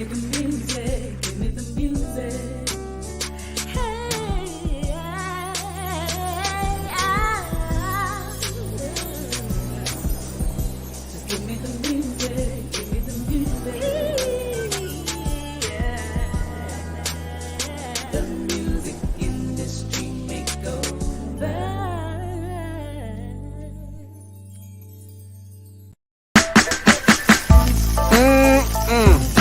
me the music, give me the music. Give me the music, give me the music. The music industry makeover.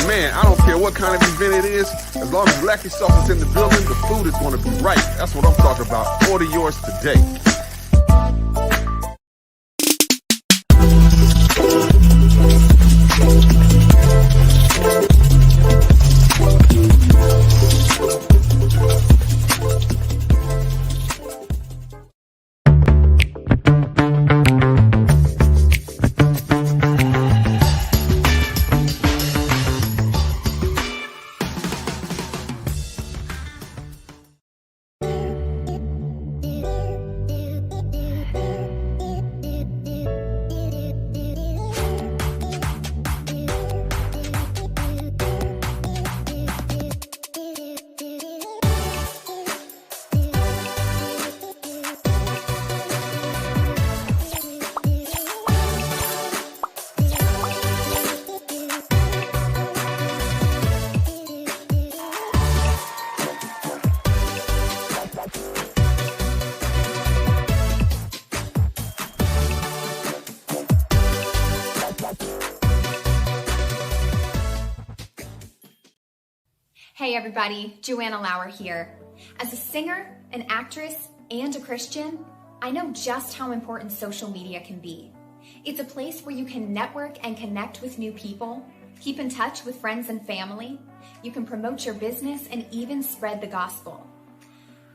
Man, I don't care what kind of event it is. As long as Black Yourself is in the building, the food is going to be right. That's what I'm talking about. Order yours today. Hey everybody, Joanna Lauer here. As a singer, an actress, and a Christian, I know just how important social media can be. It's a place where you can network and connect with new people, keep in touch with friends and family, you can promote your business and even spread the gospel.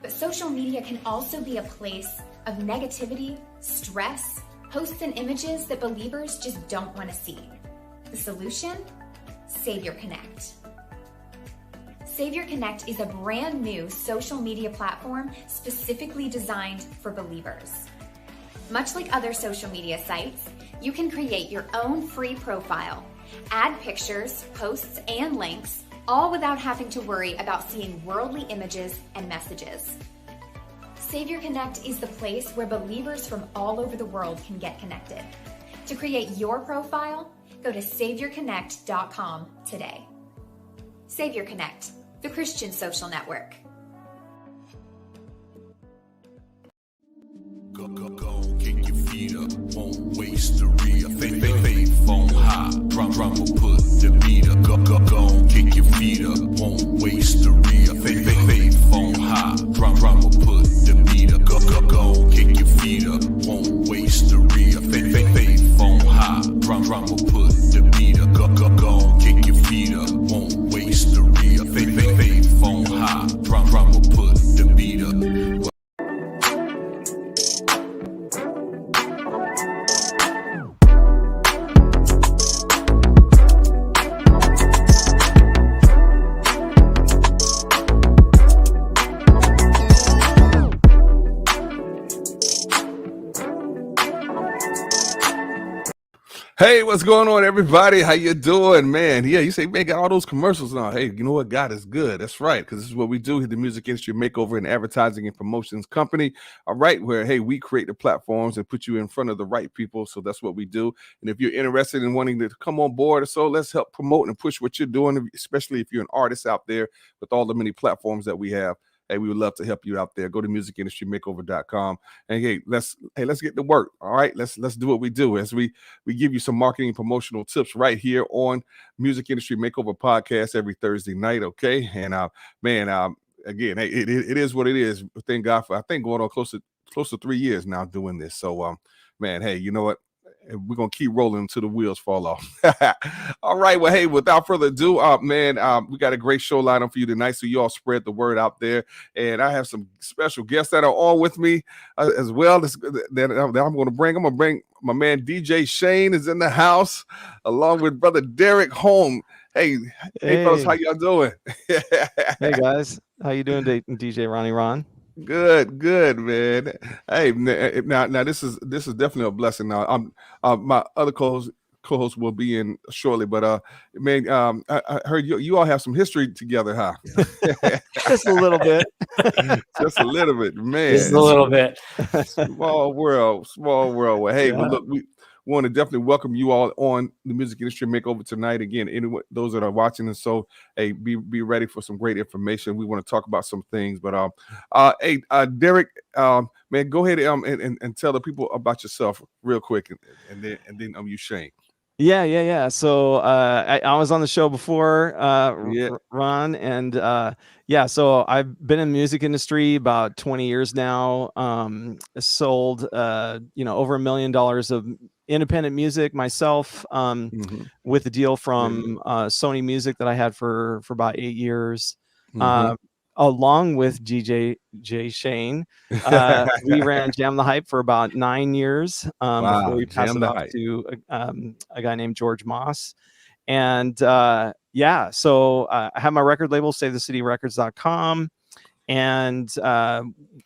But social media can also be a place of negativity, stress, posts and images that believers just don't want to see. The solution? Savior Connect. Savior Connect is a brand new social media platform specifically designed for believers. Much like other social media sites, you can create your own free profile, add pictures, posts, and links, all without having to worry about seeing worldly images and messages. Savior Connect is the place where believers from all over the world can get connected. To create your profile, go to SaviorConnect.com today. Savior Connect, the Christian social network. Go, kick your feet up, won't waste the real. Faith on high, drum will put the beat up. Go, kick your feet up, won't waste the real. Faith on high, drum will put the beat up. Go, kick your feet up, won't waste the real. Faith on high, drum will put the beat up. Go, kick your feet up, won't waste the real. Faith on high, drum will put the beat up. Hey, what's going on, everybody? How you doing, man? Yeah, you say, man, got all those commercials now. Hey, you know what? God is good. That's right, because this is what we do here, the Music Industry Makeover and Advertising and Promotions Company. All right, where, hey, we create the platforms and put you in front of the right people. So that's what we do. And if you're interested in wanting to come on board or so, let's help promote and push what you're doing, especially if you're an artist out there with all the many platforms that we have. Hey, we would love to help you out there. Go to musicindustrymakeover.com and let's get to work. All right, let's do what we do as we give you some marketing and promotional tips right here on Music Industry Makeover podcast every Thursday night. Okay, and again, hey, it is what it is. Thank God for, I think, going on close to 3 years now doing this. So man, hey, you know what? We're going to keep rolling until the wheels fall off. All right. Well, hey, without further ado, we got a great show lined up for you tonight. So you all spread the word out there. And I have some special guests that are on with me as well. I'm going to bring my man DJ Shane is in the house, along with brother Derek Holm. Hey, fellas, how y'all doing? Hey, guys. How you doing, DJ Ronnie Ron? Good, man. Hey, now this is definitely a blessing. Now, my other co-host co-host will be in shortly. But man, I heard you all have some history together, huh? Just a little bit. Just a little bit, man. Just a little bit. Small world, small world. Well, hey, well, look, we want to definitely welcome you all on the Music Industry Makeover tonight. Again, anyone, those that are watching, and so hey, be ready for some great information. We want to talk about some things, but hey, Derek, man, go ahead and tell the people about yourself real quick, and then you, Shane. Yeah. So I was on the show before, Ron, and so I've been in the music industry about 20 years now. Sold over $1 million of independent music myself, with the deal from Sony Music that I had for about 8 years. Along with DJ Shane, we ran Jam the Hype for about 9 years before we passed it off to a guy named George Moss. And so I have my record label, SaveTheCityRecords.com. And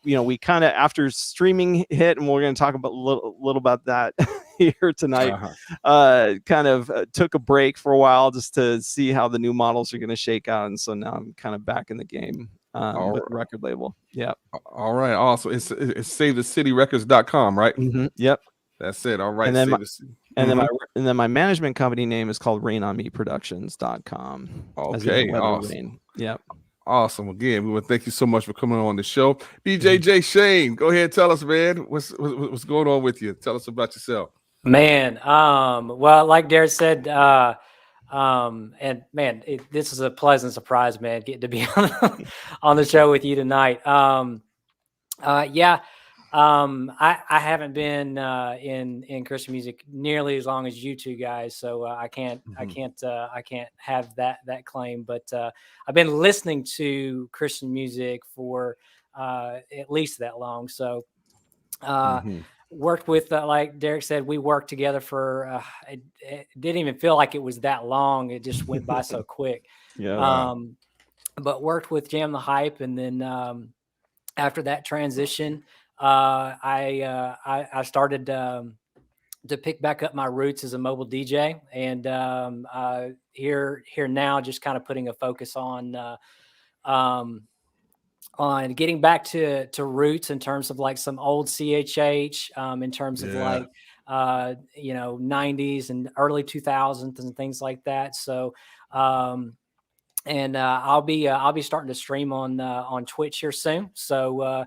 we kind of, after streaming hit, and we're going to talk about a little about that here tonight, kind of took a break for a while just to see how the new models are going to shake out. And so now I'm kind of back in the game with the record label. Yeah. All right. Also, it's SaveTheCityRecords.com, right? Yep. That's it. All right. And then my management company name is called RainOnMeProductions.com. Okay. Awesome. Rain. Yep. Awesome. Again, we want to thank you so much for coming on the show. DJ J. Shane, go ahead, tell us, man, what's going on with you? Tell us about yourself. Man, well, like Derek said, and man, this is a pleasant surprise, man, getting to be on the show with you tonight. I haven't been in Christian music nearly as long as you two guys, so I can't have that claim. But I've been listening to Christian music for at least that long. So worked with, like Derek said, we worked together for. It didn't even feel like it was that long. It just went by so quick. Yeah. But worked with Jam the Hype, and then after that transition. I started to pick back up my roots as a mobile DJ, and here now, just kind of putting a focus on getting back to roots in terms of like some old CHH, in terms of like 90s and early 2000s and things like that. So I'll be starting to stream on Twitch here soon. So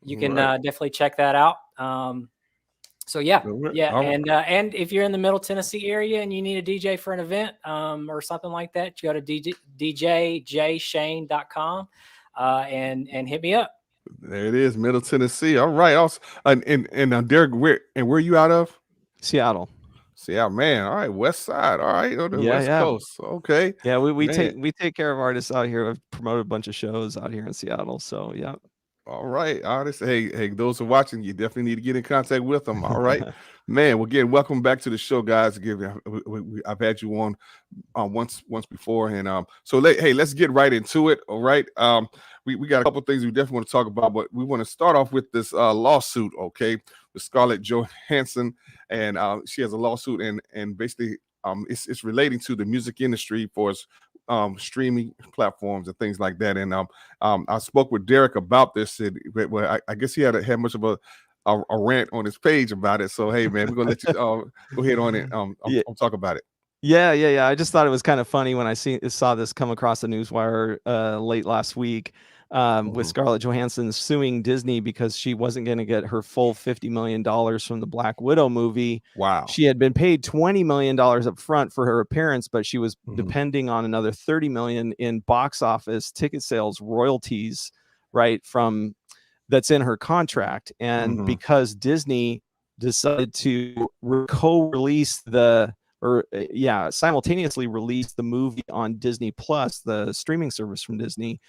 you can definitely check that out. And if you're in the Middle Tennessee area and you need a DJ for an event or something like that, you go to djjshane.com and hit me up. There it is, Middle Tennessee. All right. Also, and Derek, where are you out of? Seattle. Seattle, man. All right, West Side. All right, on the West Coast. Okay. Yeah, we take care of artists out here. I've promoted a bunch of shows out here in Seattle. So yeah. All right, artists. Hey, those who are watching, you definitely need to get in contact with them. All right, man. Well, again, welcome back to the show, guys. Again, I've had you on once before, and so let's get right into it. All right, we got a couple things we definitely want to talk about, but we want to start off with this lawsuit, okay, with Scarlett Johansson, and she has a lawsuit, and basically it's relating to the music industry for streaming platforms and things like that. And I spoke with Derek about this, and I guess he had much of a rant on his page about it. So hey, man, we're gonna let you go ahead on it. I'll talk about it. Yeah. I just thought it was kind of funny when I saw this come across the newswire late last week. With Scarlett Johansson suing Disney because she wasn't going to get her full $50 million from the Black Widow movie. Wow. She had been paid $20 million up front for her appearance, but she was depending on another $30 million in box office ticket sales royalties, right, from that's in her contract. And because Disney decided to co-release simultaneously release the movie on Disney Plus, the streaming service from Disney,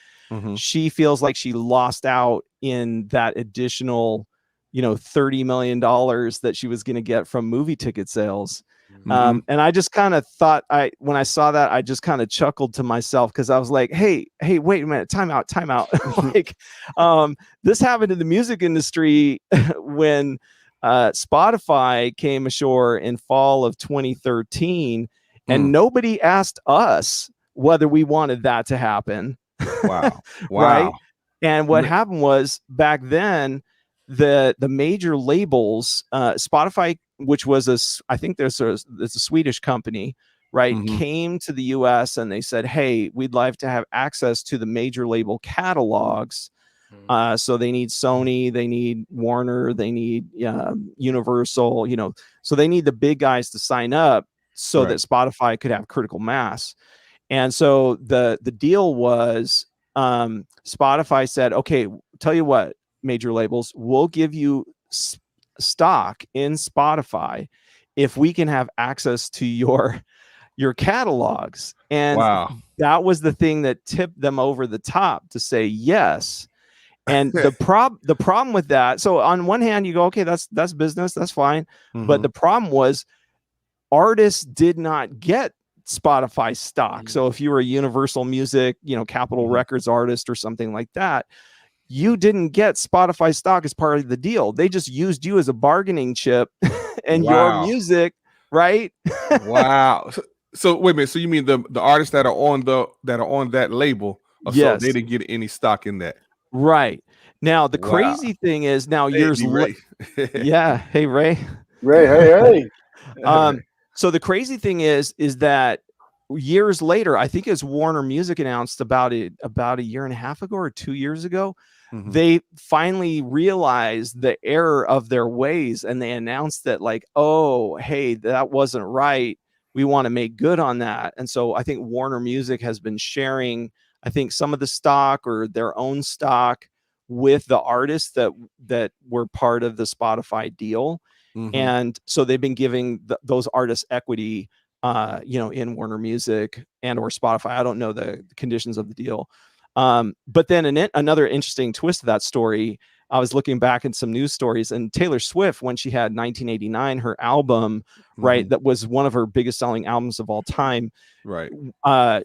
she feels like she lost out in that additional, $30 million that she was going to get from movie ticket sales. And I just kind of thought, when I saw that, I just kind of chuckled to myself, because I was like, hey, wait a minute, time out. Like, this happened in the music industry when Spotify came ashore in fall of 2013, and nobody asked us whether we wanted that to happen. Wow. Right. Wow. And what happened was back then, the major labels, Spotify, which was I think it's a Swedish company, right, came to the US and they said, hey, we'd like to have access to the major label catalogs. So they need Sony, they need Warner, they need Universal, so they need the big guys to sign up so that Spotify could have critical mass. And so the deal was, Spotify said, okay, tell you what, major labels, we'll give you stock in Spotify if we can have access to your catalogs. And that was the thing that tipped them over the top to say yes. And the problem with that, so on one hand you go, okay, that's business, that's fine. But the problem was artists did not get Spotify stock. So if you were a Universal Music, Capitol Records artist or something like that, you didn't get Spotify stock as part of the deal. They just used you as a bargaining chip and your music, right? Wow. So wait a minute. So you mean the artists that are on that label, so they didn't get any stock in that? Right. Now the crazy thing is years later. Yeah. Hey, Ray. Hey. So the crazy thing is that years later, I think as Warner Music announced about a year and a half ago or 2 years ago, they finally realized the error of their ways, and they announced that, like, oh, hey, that wasn't right. We want to make good on that. And so I think Warner Music has been sharing, I think, some of the stock or their own stock with the artists that were part of the Spotify deal. And so they've been giving those artists equity, in Warner Music and or Spotify. I don't know the conditions of the deal. But then another interesting twist to that story, I was looking back in some news stories, and Taylor Swift, when she had 1989, her album, right, that was one of her biggest selling albums of all time. Right.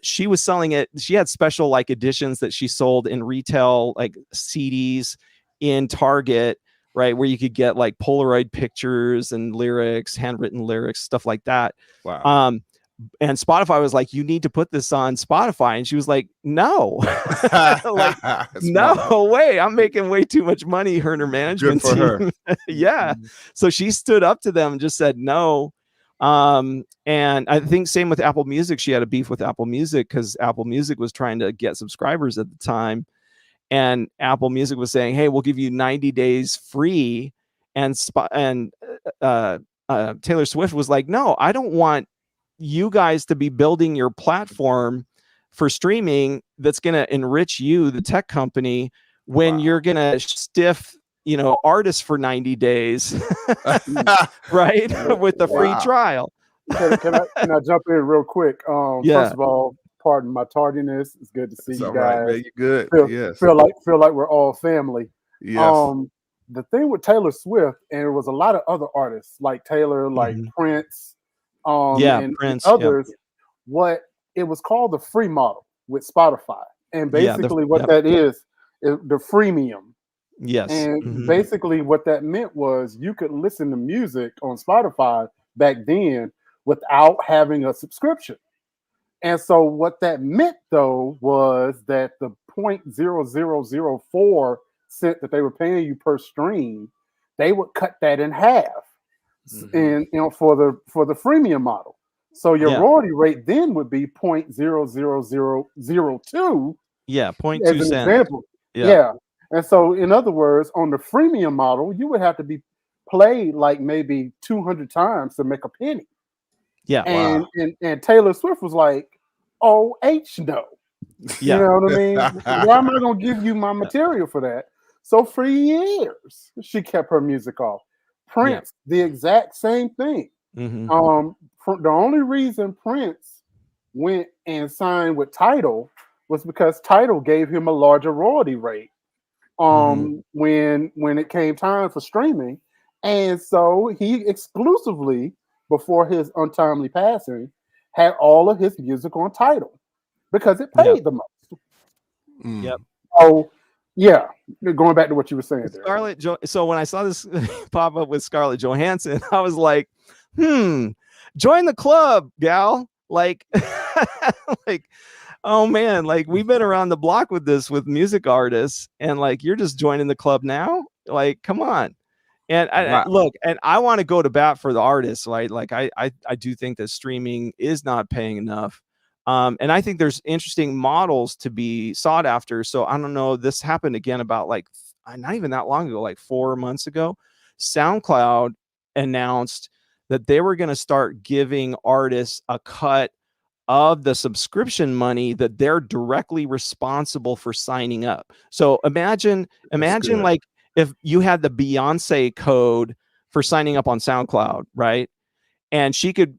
She was selling it. She had special like editions that she sold in retail, like CDs in Target, right, where you could get like Polaroid pictures and lyrics, handwritten lyrics, stuff like that. Wow. And Spotify was like, you need to put this on Spotify. And she was like, no, like, no way. I'm making way too much money. Her and her management team. Her. Yeah. So she stood up to them and just said no. And I think same with Apple Music. She had a beef with Apple Music because Apple Music was trying to get subscribers at the time. And Apple Music was saying, hey, we'll give you 90 days free. And Taylor Swift was like, no, I don't want you guys to be building your platform for streaming that's going to enrich you, the tech company, when you're going to stiff, artists for 90 days, right? With the free trial. Can I jump in real quick? First of all, pardon my tardiness. It's good to see you guys. Right, man. You're good. Yes. Feel like we're all family. Yes. The thing with Taylor Swift, and there was a lot of other artists like Taylor, like Prince, and others. What it was called the free model with Spotify, and basically that is the freemium. Yes. And basically what that meant was you could listen to music on Spotify back then without having a subscription. And so what that meant though was that the 0.0004 cent that they were paying you per stream, they would cut that in half. And for the freemium model. So your royalty rate then would be 0.00002. Yeah, 0.2 as an cents. example. Yeah. And so in other words, on the freemium model, you would have to be played like maybe 200 times to make a penny. Yeah. And Taylor Swift was like, oh, no. Yeah. You know what I mean? Why am I going to give you my material for that? So for years, she kept her music off. Prince, the exact same thing. The only reason Prince went and signed with Tidal was because Tidal gave him a larger royalty rate when it came time for streaming. And so he exclusively, before his untimely passing, had all of his music on Tidal because it paid the most. Yep. So Yeah, going back to what you were saying there. Scarlett so when I saw this pop up with Scarlett Johansson, I was like, join the club, gal. Like, like, oh man, like we've been around the block with this with music artists, and like you're just joining the club now. Like, come on. And look, and I want to go to bat for the artists, right? Like I do think that streaming is not paying enough. And I think there's interesting models to be sought after. So I don't know, this happened again about like not even that long ago, like 4 months ago. SoundCloud announced that they were going to start giving artists a cut of the subscription money that they're directly responsible for signing up. So imagine like if you had the Beyonce code for signing up on SoundCloud, right? And she could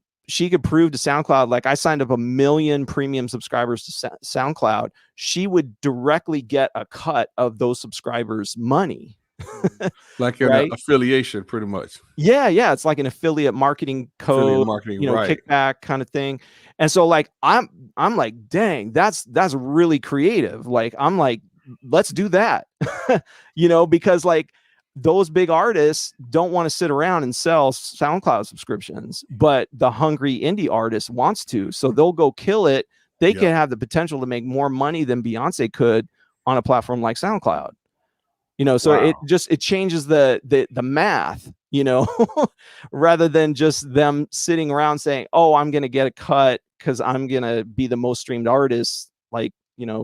prove to SoundCloud, like I signed up 1 million premium subscribers to SoundCloud. She would directly get a cut of those subscribers' money. Like an affiliation, pretty much. Yeah. It's like an affiliate marketing code, kickback kind of thing. And so like I'm like, dang, that's really creative. Like I'm like, let's do that. Because like those big artists don't want to sit around and sell SoundCloud subscriptions, but the hungry indie artist wants to, so they'll go kill it. They can have the potential to make more money than Beyonce could on a platform like SoundCloud. So it changes the math, rather than just them sitting around saying, oh, I'm going to get a cut because I'm going to be the most streamed artist, like,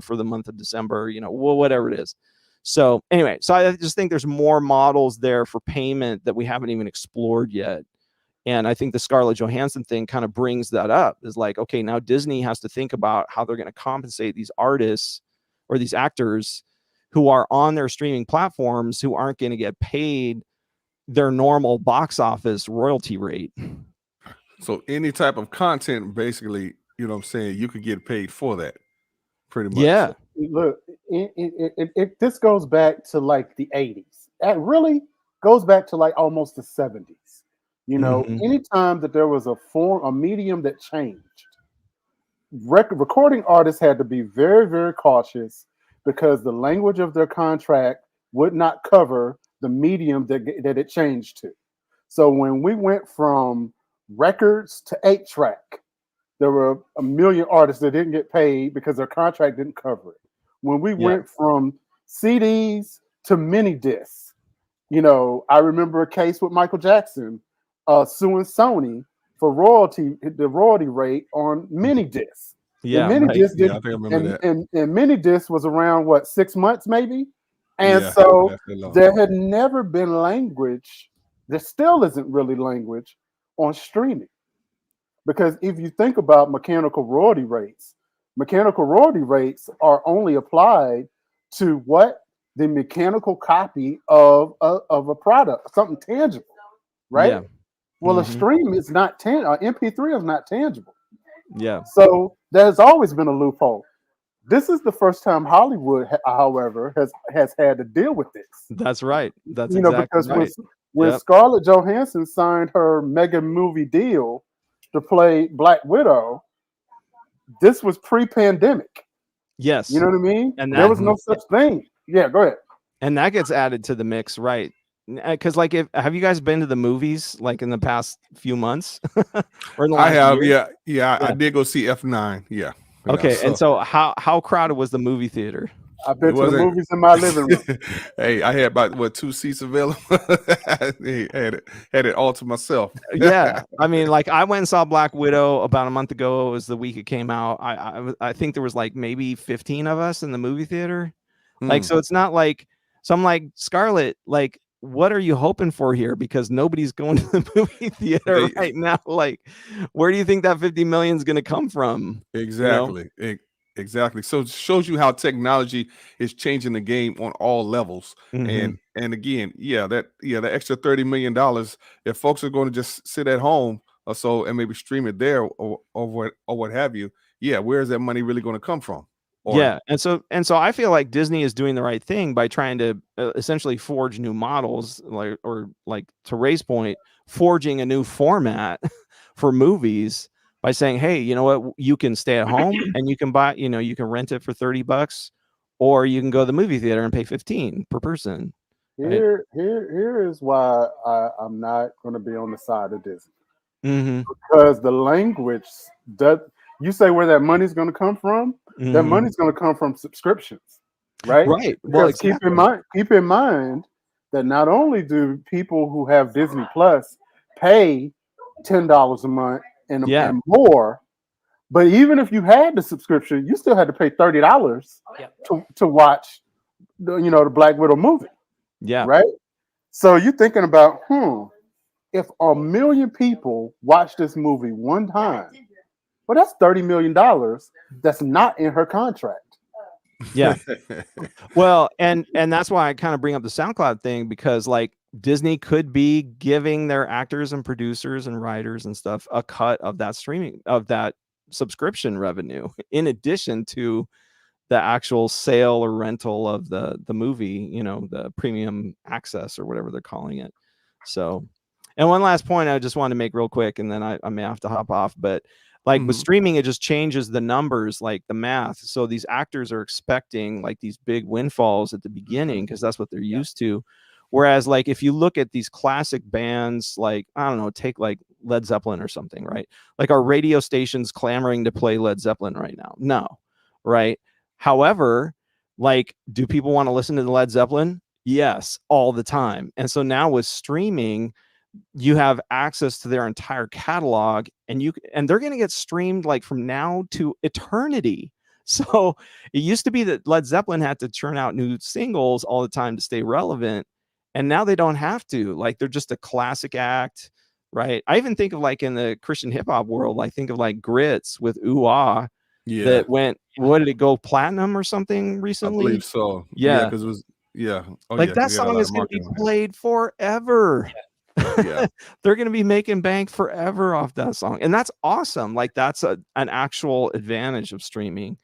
for the month of December, whatever it is. So anyway, so I just think there's more models there for payment that we haven't even explored yet. And I think the Scarlett Johansson thing kind of brings that up, is like, okay, now Disney has to think about how they're going to compensate these artists or these actors who are on their streaming platforms who aren't going to get paid their normal box office royalty rate. So any type of content, basically, you know what I'm saying, you could get paid for that. Pretty much. Yeah. Look, this goes back to like the 80s. It really goes back to like almost the 70s. Anytime that there was a medium that changed, recording artists had to be very, very cautious because the language of their contract would not cover the medium that it changed to. So when we went from records to 8-track, there were 1 million artists that didn't get paid because their contract didn't cover it. When we went from CDs to mini discs, I remember a case with Michael Jackson suing Sony for the royalty rate on mini discs. Yeah, mini disc I think I remember that. And mini disc was around 6 months maybe, and so there had never been language. There still isn't really language on streaming. Because if you think about mechanical royalty rates are only applied to what the mechanical copy of a product, something tangible, right? Yeah. Well, a stream is not MP3 is not tangible. Yeah. So there's always been a loophole. This is the first time Hollywood, however, has had to deal with this. That's right. That's exactly because right. when Scarlett Johansson signed her mega movie deal to play Black Widow, this was pre-pandemic. Yes. You know what I mean? And there was no such thing. Yeah, go ahead. And that gets added to the mix, right? Because like, have you guys been to the movies like in the past few months? Or in the last I have, year? yeah. I did go see F9. Yeah. Okay, and so how crowded was the movie theater? I've been to the movies in my living room. Hey, I had about 2 seats available. had it all to myself. Yeah, I mean, like I went and saw Black Widow about a month ago. It was the week it came out. I think there was like maybe 15 of us in the movie theater. Like, so it's not like, so I'm like, Scarlett, like, what are you hoping for here? Because nobody's going to the movie theater right now. Like, where do you think that 50 million is going to come from? Exactly. Exactly. So it shows you how technology is changing the game on all levels. And again, that extra $30 million, if folks are going to just sit at home or so and maybe stream it there or what have you, where is that money really going to come from? And so I feel like Disney is doing the right thing by trying to essentially forge new models, like to Ray's point, forging a new format for movies by saying, hey, you know what, you can stay at home and you can buy, you can rent it for $30, or you can go to the movie theater and pay $15 per person. Here is why I'm not going to be on the side of Disney. Because the language that you say where that money's going to come from, that money's going to come from subscriptions, right? Right. Because Well, exactly. keep in mind that not only do people who have Disney Plus pay $10 a month and more, but even if you had the subscription, you still had to pay $30 to watch the Black Widow movie. Yeah. Right. So you're thinking about, if 1 million people watch this movie one time, well, that's $30 million that's not in her contract. Yeah. Well, and that's why I kind of bring up the SoundCloud thing, because like Disney could be giving their actors and producers and writers and stuff a cut of that subscription revenue, in addition to the actual sale or rental of the movie, the premium access or whatever they're calling it. So, and one last point I just wanted to make real quick, and then I may have to hop off, but like with streaming, it just changes the numbers, like the math. So these actors are expecting like these big windfalls at the beginning because that's what they're used to. Whereas like if you look at these classic bands, like, I don't know, take like Led Zeppelin or something, right? Like, are radio stations clamoring to play Led Zeppelin right now? No, right? However, like, do people want to listen to the Led Zeppelin? Yes, all the time. And so now with streaming, you have access to their entire catalog, and they're going to get streamed like from now to eternity. So it used to be that Led Zeppelin had to churn out new singles all the time to stay relevant. And now they don't have to. Like, they're just a classic act, right? I even think of like in the Christian hip hop world, I think of like Grits with Ooh Ah. Yeah. That went, what did it go, platham or something recently? I believe so. Yeah. Because it was, that song is going to be played forever. Yeah. They're going to be making bank forever off that song. And that's awesome. Like, that's an actual advantage of streaming.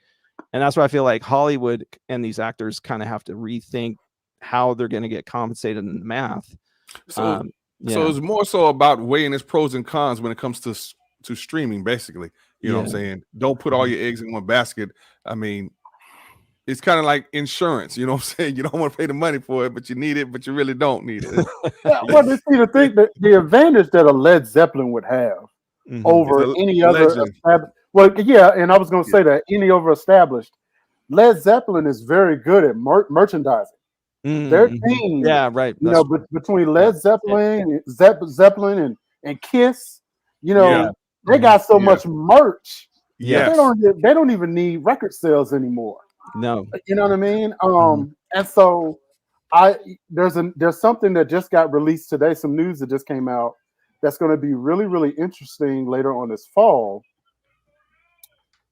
And that's why I feel like Hollywood and these actors kind of have to rethink how they're going to get compensated in the math. So it's more so about weighing its pros and cons when it comes to streaming, basically. You know what I'm saying? Don't put all your eggs in one basket. I mean, it's kind of like insurance. You know what I'm saying? You don't want to pay the money for it, but you need it, but you really don't need it. Well, you see, the advantage that a Led Zeppelin would have over any other, and I was going to say that any other established, Led Zeppelin is very good at merchandising. Their team, between Led Zeppelin, Zeppelin and Kiss, they got so much merch. Yeah, they don't even need record sales anymore. No, you know what I mean. And so there's something that just got released today. Some news that just came out that's going to be really, really interesting later on this fall.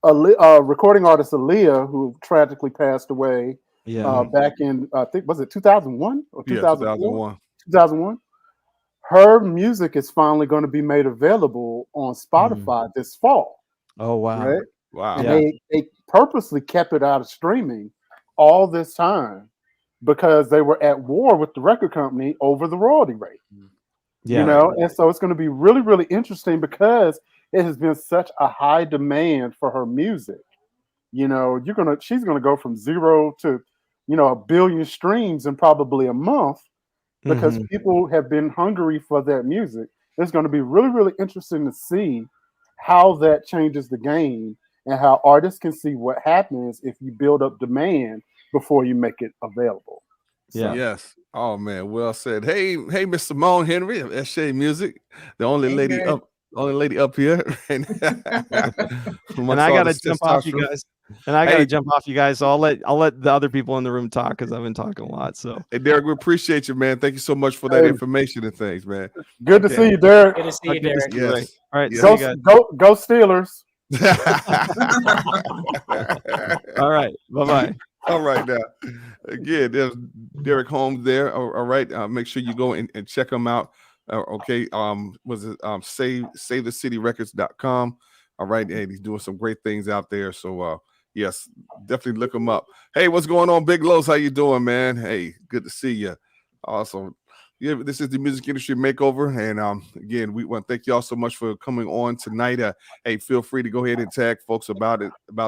A recording artist, Aaliyah, who tragically passed away back in, I think, was it 2001 or 2001? 2001. Her music is finally going to be made available on Spotify this fall. Oh, wow. Right? Wow. And they purposely kept it out of streaming all this time because they were at war with the record company over the royalty rate. And so it's going to be really, really interesting because it has been such a high demand for her music. She's going to go from 0 to, 1 billion streams in probably a month because people have been hungry for that music. It's going to be really, really interesting to see how that changes the game and how artists can see what happens if you build up demand before you make it available. Yeah. Yes. Oh man, well said. Hey, Miss Simone Henry of SJ Music, the only lady up here. And I gotta jump off, you guys. So I'll let the other people in the room talk because I've been talking a lot. So hey, Derek, we appreciate you, man. Thank you so much for that information and things, man. Good to see you, Derek. Good to see you, Derek. Yes. All right. Yes. Go Steelers. All right. Bye-bye. All right now. Again, there's Derek Holmes there. All right. Make sure you go and check him out. Okay. Was it SaveTheCityRecords.com? All right. And he's doing some great things out there. So yes, definitely look him up. Hey, what's going on, Big Los? How you doing, man? Hey, good to see you. Awesome. Yeah, this is the Music Industry Makeover, and again, we want to thank y'all so much for coming on tonight. Hey, feel free to go ahead and tag folks about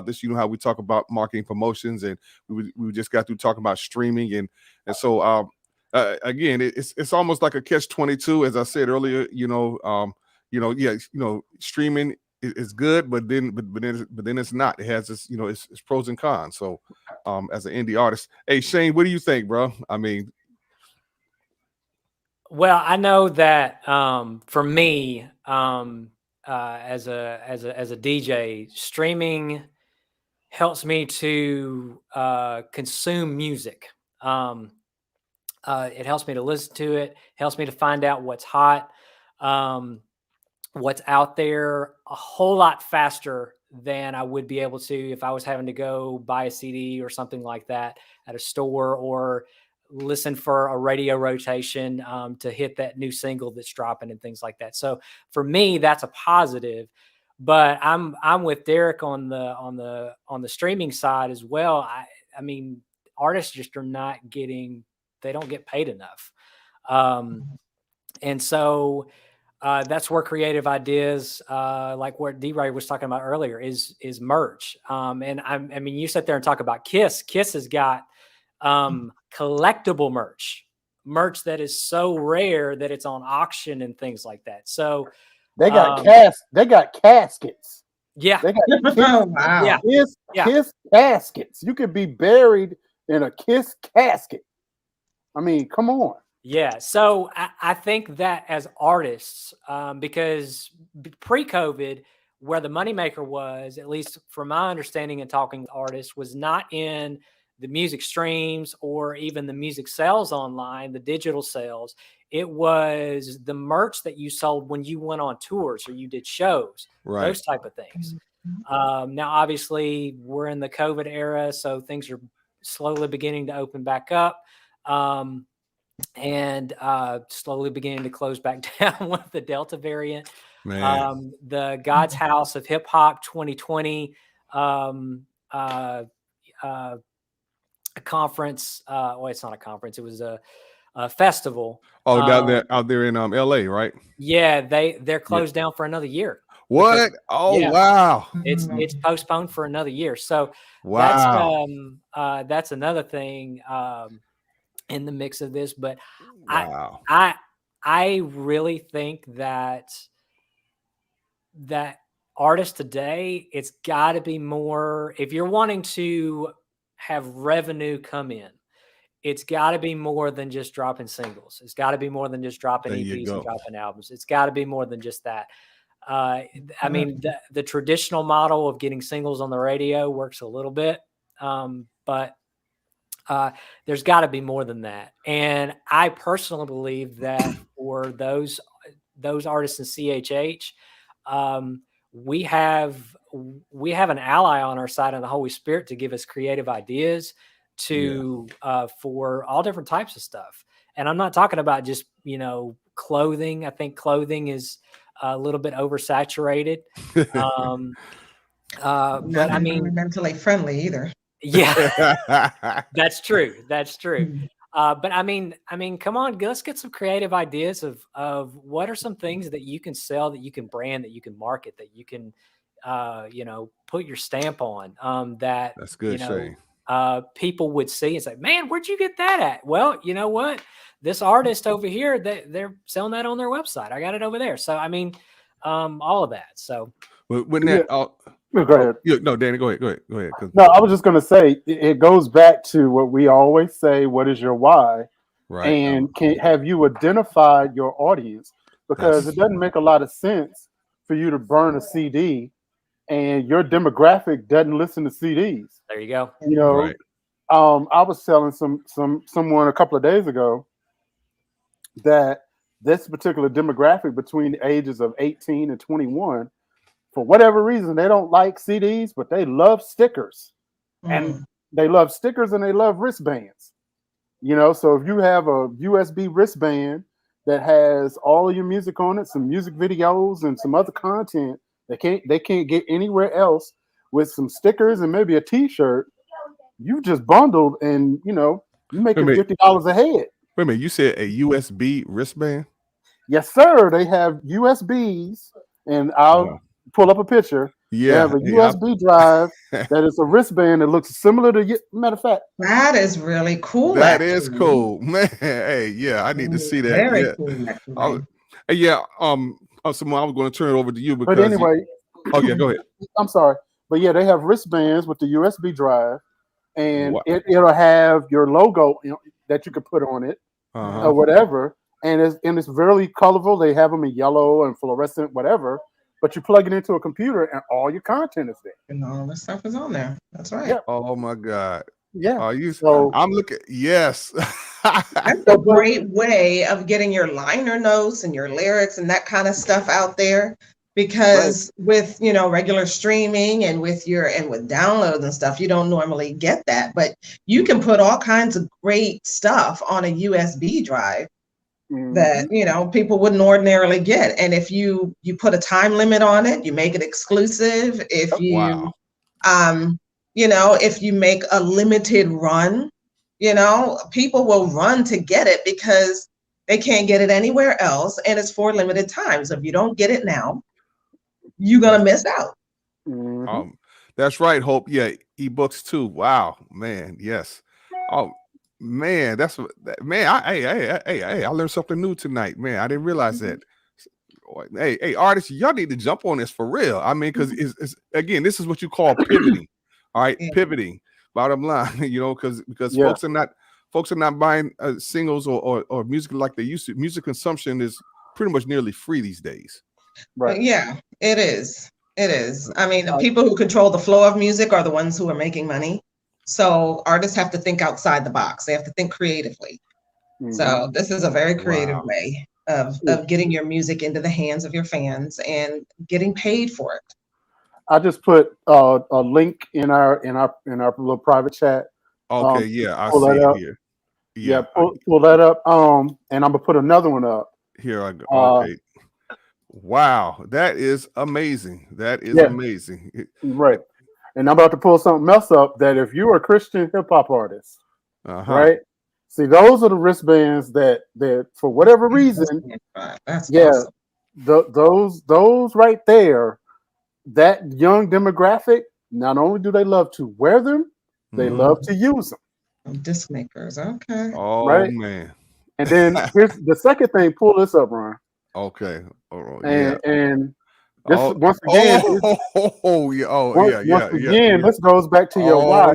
this. You know how we talk about marketing promotions, and we just got through talking about streaming, and so again, it's almost like a catch-22, as I said earlier. Streaming is good, but then it's not. It has its its pros and cons. So, as an indie artist, hey Shane, what do you think, bro? I mean. Well, I know that for me, as a DJ, streaming helps me to consume music. It helps me to listen to it. Helps me to find out what's hot, what's out there a whole lot faster than I would be able to if I was having to go buy a CD or something like that at a store, or listen for a radio rotation to hit that new single that's dropping and things like that. So for me, that's a positive. But I'm with Derek on the streaming side as well. I mean, artists just are not getting, they don't get paid enough. And so that's where creative ideas, like what D-Ray was talking about earlier, is merch. And I mean, you sit there and talk about Kiss. Kiss has got collectible merch that is so rare that it's on auction and things like that. So they got caskets. Yeah. They got wow. Kiss caskets. You could be buried in a Kiss casket. I mean, come on. Yeah. So I think that as artists, because pre-COVID, where the moneymaker was, at least from my understanding and talking to artists, was not in the music streams or even the music sales online, the digital sales. It was the merch that you sold when you went on tours or you did shows, right, those type of things. Now, obviously, we're in the COVID era, so things are slowly beginning to open back up, and slowly beginning to close back down with the Delta variant. The God's House of Hip Hop 2020 a conference. Well, it's not a conference. It was a festival. Oh, out there in LA, right? Yeah, they're closed down for another year. What? Because, wow. It's postponed for another year. So wow. That's another thing in the mix of this. But wow. I really think that artists today, it's got to be more, if you're wanting to have revenue come in, it's got to be more than just dropping singles. It's got to be more than just dropping EPs and dropping albums. It's got to be more than just that. I mean, the traditional model of getting singles on the radio works a little bit, but there's got to be more than that. And I personally believe that for those artists in CHH, we have an ally on our side of the Holy Spirit to give us creative ideas for all different types of stuff. And I'm not talking about just, clothing. I think clothing is a little bit oversaturated. But I mean, mentally friendly either. Yeah, that's true. That's true. But I mean, come on, let's get some creative ideas of what are some things that you can sell, that you can brand, that you can market, that you can, put your stamp on. That's good, Shane. People would see and say, "Man, where'd you get that at?" Well, you know what? This artist over here, they're selling that on their website. I got it over there. So I mean, all of that. So when that. Go ahead. No, Danny, go ahead. No, I was just going to say, it goes back to what we always say: what is your why? Right. And have you identified your audience? Because it doesn't make a lot of sense for you to burn a CD and your demographic doesn't listen to CDs. There you go. Right. I was telling someone a couple of days ago that this particular demographic between the ages of 18 and 21, for whatever reason, they don't like CDs, but they love stickers. And they love stickers and they love wristbands. So if you have a USB wristband that has all of your music on it, some music videos and some other content they can't get anywhere else, with some stickers and maybe a t-shirt, you just bundled and you making $50 a head. Wait a minute, you said a USB wristband? Yes, sir. They have USBs, and I'll pull up a picture. They Yeah. have a Hey, USB drive that is a wristband that looks similar to. Matter of fact, That is really cool. that is actually. cool, man. Hey, yeah, I need to see that. Very Yeah. cool, I'll, actually. yeah. Simone, I was going to turn it over to you but because. anyway, Okay, go ahead. I'm sorry, but yeah, they have wristbands with the USB drive, and Wow. it'll have your logo, that you could put on it or whatever, and it's really colorful. They have them in yellow and fluorescent, whatever. But you plug it into a computer, and all your content is there. And all this stuff is on there. That's right. Yeah. Oh my God. Yeah. Are you? So I'm looking. Yes. That's a great way of getting your liner notes and your lyrics and that kind of stuff out there. Because with regular streaming and with downloads and stuff, you don't normally get that. But you can put all kinds of great stuff on a USB drive that people wouldn't ordinarily get. And if you put a time limit on it, you make it exclusive. If you if you make a limited run, people will run to get it because they can't get it anywhere else, and it's for limited time. So if you don't get it now, you're gonna miss out. That's right, Hope. Yeah, ebooks too. Wow, man. Yes. Oh man, I learned something new tonight, man. I didn't realize that. Hey, artists, y'all need to jump on this for real. I mean, because it's again, this is what you call pivoting. All right, pivoting. Bottom line, because folks are not buying singles or music like they used to. Music consumption is pretty much nearly free these days. Right. Yeah, it is. It is. I mean, the people who control the flow of music are the ones who are making money. So artists have to think outside the box. They have to think creatively. So this is a very creative way of getting your music into the hands of your fans and getting paid for it. I just put a link in our little private chat. Okay, I see it here. Yeah, pull that up. And I'm gonna put another one up. Here I go. Okay. Wow, that is amazing. That is amazing. Right. And I'm about to pull something else up that if you're a Christian hip hop artist, right? See, those are the wristbands that for whatever reason, awesome. Those right there, that young demographic, not only do they love to wear them, they love to use them. Disc makers, okay. Oh man. And then here's the second thing. Pull this up, Ron. Okay. And this once again, this goes back to your why.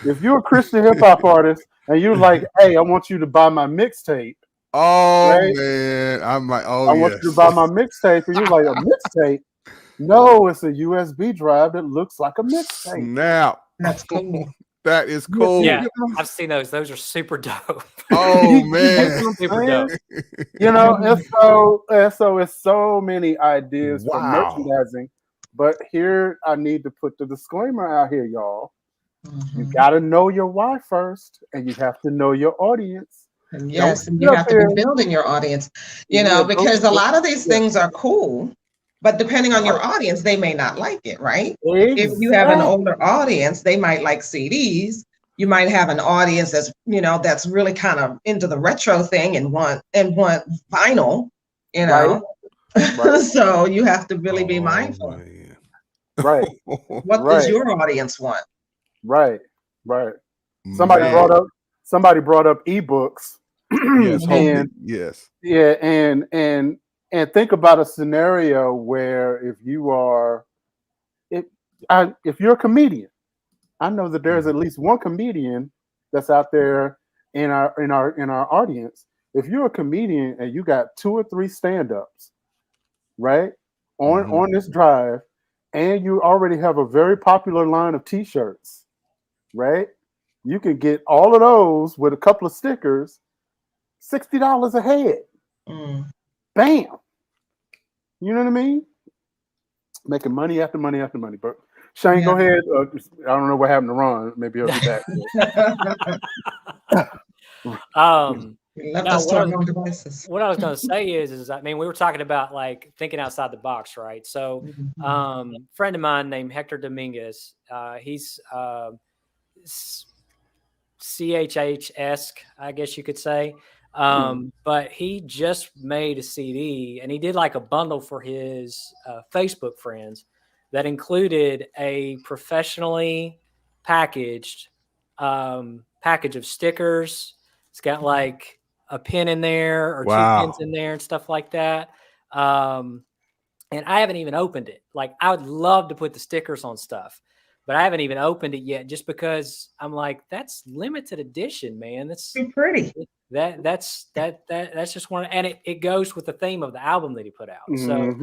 If you're a Christian hip hop artist and you're like, hey, I want you to buy my mixtape. Man, I'm like, I want you to buy my mixtape, and you're like, a mixtape? No, it's a USB drive that looks like a mixtape. Snap. That's cool. That is cool. Yeah, I've seen those. Those are super dope. Oh man, super dope. And so it's so many ideas for merchandising. But here I need to put the disclaimer out here, y'all. You got to know your why first, and you have to know your audience. And yes, and you have to be building your audience. Because a lot of these things are cool. But depending on your audience, they may not like it, right? Exactly. If you have an older audience, they might like CDs. You might have an audience that's, that's really kind of into the retro thing and want vinyl, Right. So you have to really be mindful. Man. Right. What does your audience want? Right. Somebody brought up ebooks. And think about a scenario where if you're a comedian, I know that there's at least one comedian that's out there in our audience. If you're a comedian and you got 2 or 3 stand-ups, right, on this drive, and you already have a very popular line of t-shirts, right, you can get all of those with a couple of stickers, $60 a head. Bam. You know what I mean? Making money after money after money. But Shane, go ahead. I don't know what happened to Ron. Maybe he'll be back. What I was going to say is I mean, we were talking about like thinking outside the box, right? So, friend of mine named Hector Dominguez, he's CHH-esque, I guess you could say. But he just made a CD, and he did like a bundle for his Facebook friends that included a professionally packaged package of stickers. It's got like a pin in there or two pins in there and stuff like that. And I haven't even opened it. Like, I would love to put the stickers on stuff, but I haven't even opened it yet, just because I'm like, that's limited edition, man. That's pretty. That's just one, and it goes with the theme of the album that he put out. So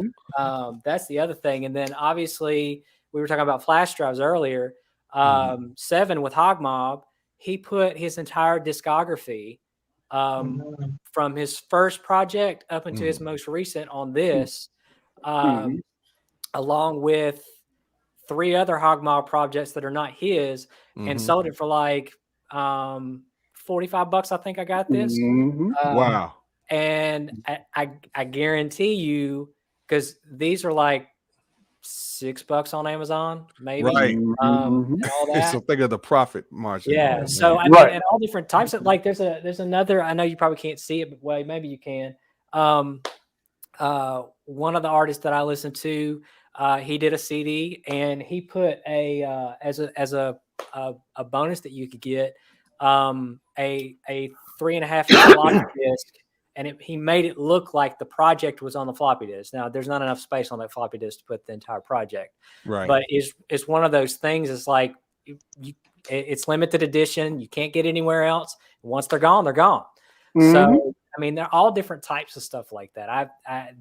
that's the other thing. And then obviously we were talking about flash drives earlier. Seven with Hog Mob, he put his entire discography from his first project up into his most recent on this, along with 3 other Hog Mob projects that are not his, and sold it for like $45. I think I got this. Wow. And I guarantee you, because these are like $6 on Amazon, maybe. Right. And all that. So think of the profit margin. Yeah. So I mean, and all different types of, like, there's another, I know you probably can't see it, but well, maybe you can. One of the artists that I listen to, he did a CD, and he put a as a bonus that you could get a 3.5-inch floppy disk, and he made it look like the project was on the floppy disk. Now, there's not enough space on that floppy disk to put the entire project, right? But it's one of those things. It's like it's limited edition. You can't get anywhere else. Once they're gone, they're gone. So I mean, they're all different types of stuff like that.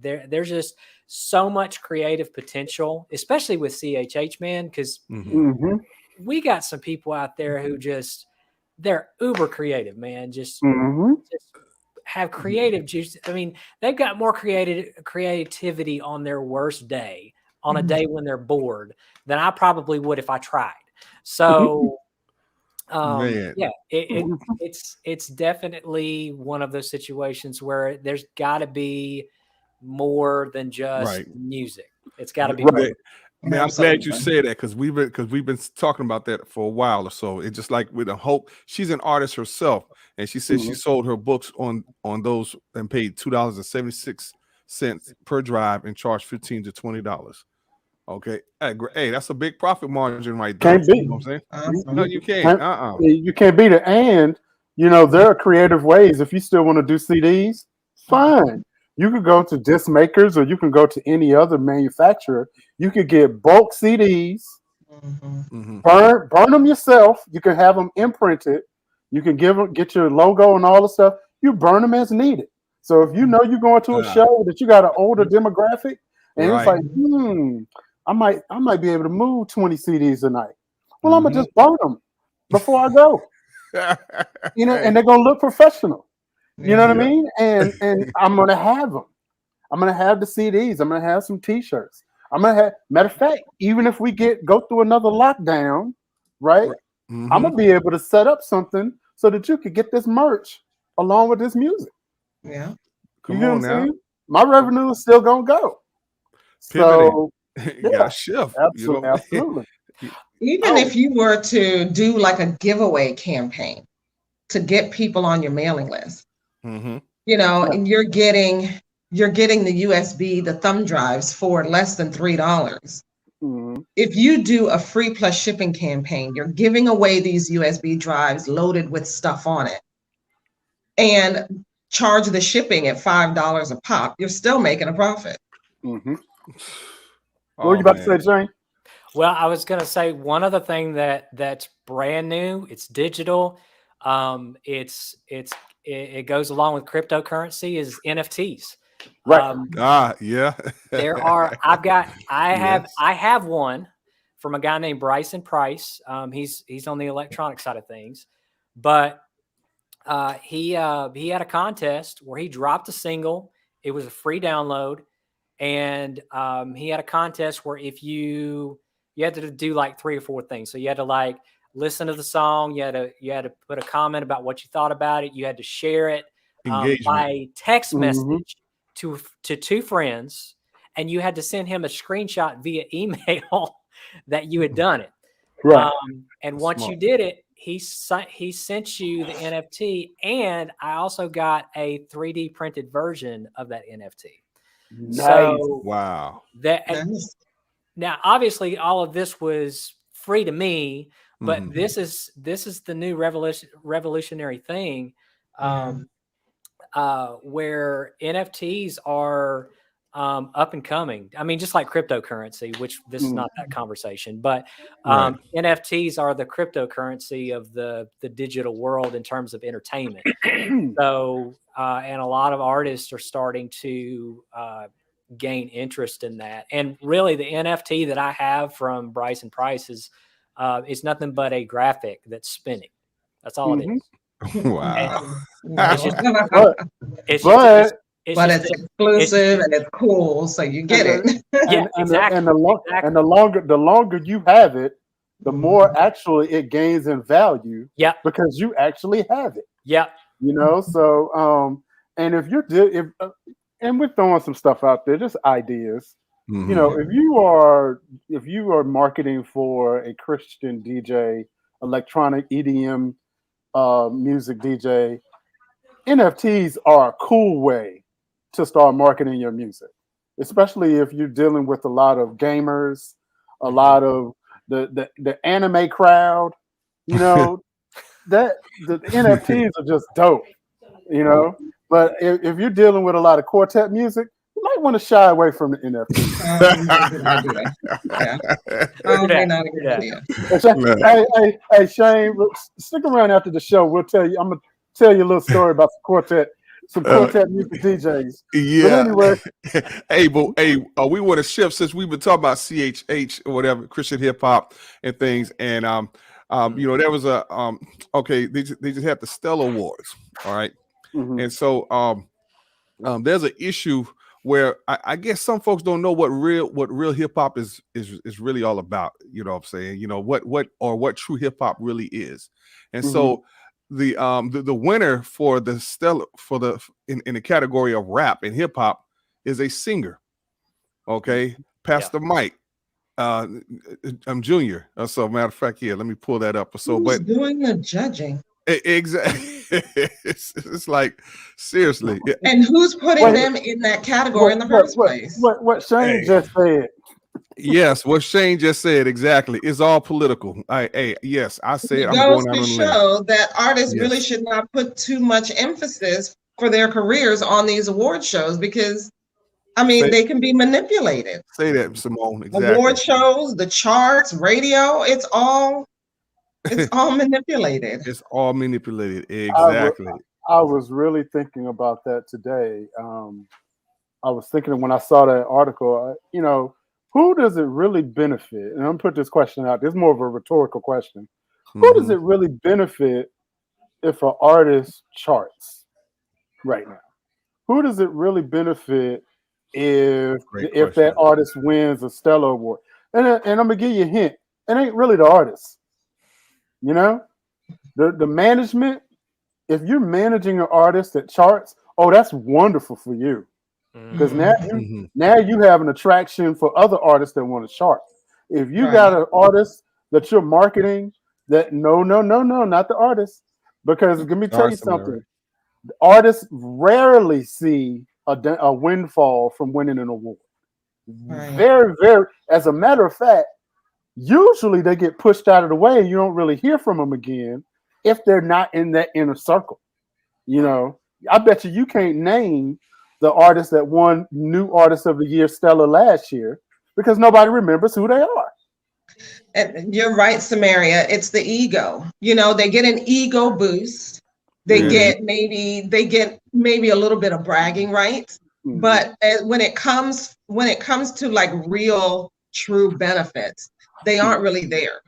There's just so much creative potential, especially with CHH, man, because we got some people out there who they're uber creative, man. Just have creative juice. I mean, they've got more creativity on their worst day, on a day when they're bored, than I probably would if I tried. So yeah, it's definitely one of those situations where there's got to be more than just music. It's got to be more. Man, I'm glad you said that, because we've been talking about that for a while or so. It's just like with Hope, she's an artist herself, and she said she sold her books on those and paid $2.76 per drive and charged $15 to $20. Okay, hey, that's a big profit margin right there. Can't beat. You know what I'm saying? No, you can't. You can't beat it. And there are creative ways. If you still want to do CDs, fine. You could go to disc makers, or you can go to any other manufacturer. You could get bulk CDs, burn them yourself. You can have them imprinted. You can get your logo and all the stuff. You burn them as needed. So if you know you're going to a show that you got an older demographic, and it's like, I might be able to move 20 CDs a night. Well, I'm gonna just burn them before I go. And they're gonna look professional. You know what I mean? And I'm gonna have them. I'm gonna have the CDs. I'm gonna have some T-shirts. I'm gonna have. Matter of fact, even if we go through another lockdown, right? I'm gonna be able to set up something so that you could get this merch along with this music. Yeah. Come on now. My revenue is still gonna go. Pivoting. You got to shift. Absolutely. Even if you were to do like a giveaway campaign to get people on your mailing list, and you're getting the USB, the thumb drives for less than $3. If you do a free plus shipping campaign, you're giving away these USB drives loaded with stuff on it, and charge the shipping at $5 a pop. You're still making a profit. What were you about to say, Jane? Well, I was going to say one other thing that's brand new. It's digital. It goes along with cryptocurrency is NFTs. Right. Yeah. There are. I have one from a guy named Bryson Price. He's on the electronic side of things, but he had a contest where he dropped a single. It was a free download. And he had a contest where if you had to do like 3 or 4 things. So you had to like listen to the song. You had to put a comment about what you thought about it. You had to share it by text message to 2 friends, and you had to send him a screenshot via email that you had done it. Right. And once you did it, he sent you the NFT, and I also got a 3D printed version of that NFT. Nice. So wow. Nice. Now, obviously, all of this was free to me, but Mhm. this is the new revolutionary thing, where NFTs are up and coming. I mean, just like cryptocurrency, which this is not that conversation, but Right. NFTs are the cryptocurrency of the digital world in terms of entertainment. So, and a lot of artists are starting to gain interest in that. And really, the NFT that I have from Bryson Price is nothing but a graphic that's spinning. That's all it is. Wow. It's just, but it's exclusive and it's cool, so you get it. Yeah, exactly. And the longer you have it, the more actually it gains in value. Yeah, because you actually have it. Yeah, you know. So and if you're and we're throwing some stuff out there, just ideas. Mhm. You know, if you are marketing for a Christian DJ, electronic EDM music DJ, NFTs are a cool way to start marketing your music, especially if you're dealing with a lot of gamers, a lot of the anime crowd. You know, that the NFTs are just dope. You know, but if you're dealing with a lot of quartet music, you might want to shy away from the NFT. Probably not a good idea. Hey, Shane, stick around after the show. We'll tell you. I'm gonna tell you a little story about some quartet music DJs. Yeah. But anyway, we want to shift since we've been talking about CHH or whatever, Christian hip hop and things, and you know, there was a they just had the Stellar Awards, all right, and so there's an issue where I guess some folks don't know what real hip hop is really all about. You know what I'm saying? You know what true hip hop really is. And so the winner for the in the category of rap and hip hop is a singer. Okay, Pastor Mike. I'm Junior. So matter of fact, let me pull that up. So who's doing the judging? Exactly. It's like seriously. And who's putting them in that category in the first place? What Shane just said. Yes, what Shane just said exactly. It's all political. Yes, I said It I'm goes going out to on a show limb. that artists really should not put too much emphasis for their careers on these award shows because I mean they can be manipulated. Say that, Simone. Exactly. Award shows, the charts, radio, it's all manipulated. It's all manipulated. Exactly. I was really thinking about that today. I was thinking when I saw that article, you know, who does it really benefit? And I'm gonna put this question out. This is more of a rhetorical question. Who does it really benefit if an artist charts right now? Who does it really benefit if that artist wins a Stellar Award? And I'm gonna give you a hint. It ain't really the artist. You know, the management. If you're managing an artist that charts, oh, that's wonderful for you, because now you have an attraction for other artists that want to chart. If you got an artist that you're marketing, that no, not the artist, because let me tell you something. Artists rarely see a windfall from winning an award. Very, very. As a matter of fact, usually they get pushed out of the way and you don't really hear from them again if they're not in that inner circle. You know, I bet you can't name the artist that won New Artist of the Year Stellar last year because nobody remembers who they are. And you're right, Samaria. It's the ego. You know, they get an ego boost. They get maybe a little bit of bragging rights. But when it comes to like real true benefits, they aren't really there.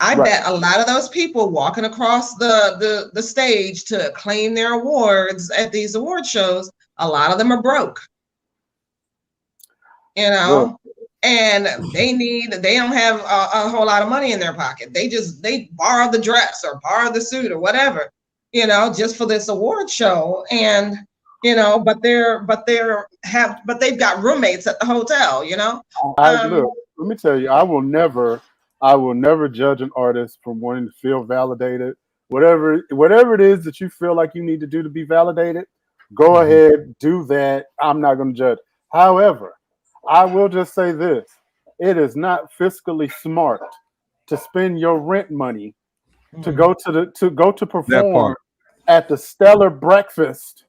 I bet a lot of those people walking across the stage to claim their awards at these award shows, a lot of them are broke. You know, and they don't have a whole lot of money in their pocket. They borrow the dress or borrow the suit or whatever, you know, just for this award show. And you know, but they've got roommates at the hotel, you know. Look, let me tell you, I will never I will never judge an artist from wanting to feel validated. Whatever it is that you feel like you need to do to be validated, go ahead, do that. I'm not going to judge. However, I will just say this: it is not fiscally smart to spend your rent money to go to perform at the Stellar Breakfast.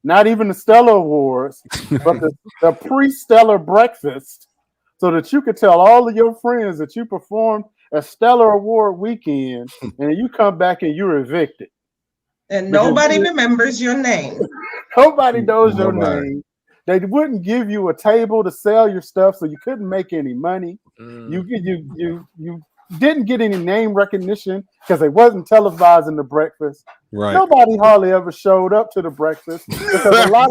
Not even the Stellar Awards, but the pre-Stellar Breakfast, so that you could tell all of your friends that you performed at Stellar Award weekend, and you come back and you're evicted. And nobody remembers your name. Nobody knows your name. They wouldn't give you a table to sell your stuff, so you couldn't make any money. You didn't get any name recognition because they wasn't televising the breakfast. Right. Nobody hardly ever showed up to the breakfast because a lot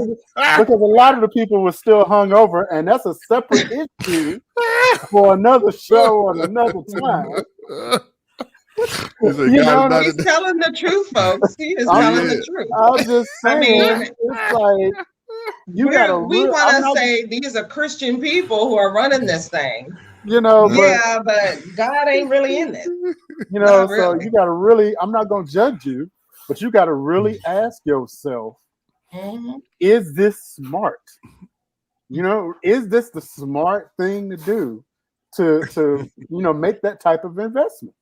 of the people were still hungover, and that's a separate issue for another show on another time. He's telling the truth, folks. He is telling the truth. I'm just saying, it's like we want to say these are Christian people who are running this thing. But God ain't really in it. So you got to really, I'm not going to judge you, but you got to really ask yourself, is this smart? Is this the smart thing to do to make that type of investment?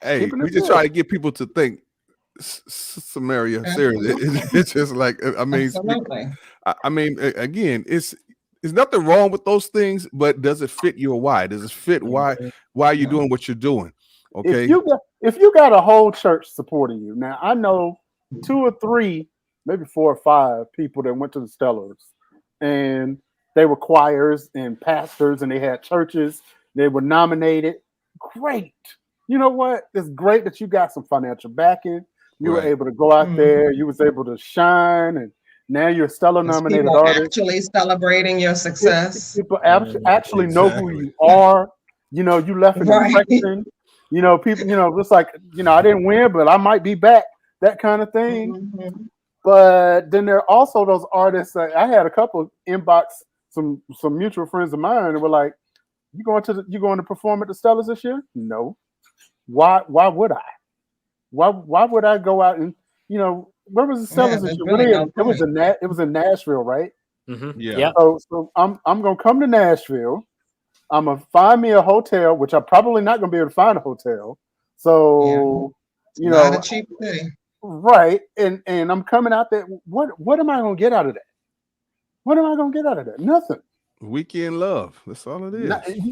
Hey, we just try to get people to think, Samaria, seriously. It's just like, again, it's nothing wrong with those things, but does it fit your why? Does it fit why you're doing what you're doing? Okay. If you got a whole church supporting you, now I know 2 or 3, maybe 4 or 5 people that went to the Stellars, and they were choirs and pastors, and they had churches. They were nominated. Great. You know what? It's great that you got some financial backing. You were able to go out there. You was able to shine, and now you're a Stellar nominated artist. Actually celebrating your success. People actually know who you are. You left an impression. People. It's like I didn't win, but I might be back. That kind of thing. But then there are also those artists. I had a couple inbox some mutual friends of mine, and were like, "You going to perform at the Stellars this year?" No. Why would I? Why would I go out and where was the Stellars this year? It was in Nashville, right? Yeah. So I'm gonna come to Nashville. I'm gonna find me a hotel, which I'm probably not gonna be able to find a hotel. So not a cheap thing. Right. And I'm coming out there. What am I gonna get out of that? What am I gonna get out of that? Nothing. Weekend love. That's all it is.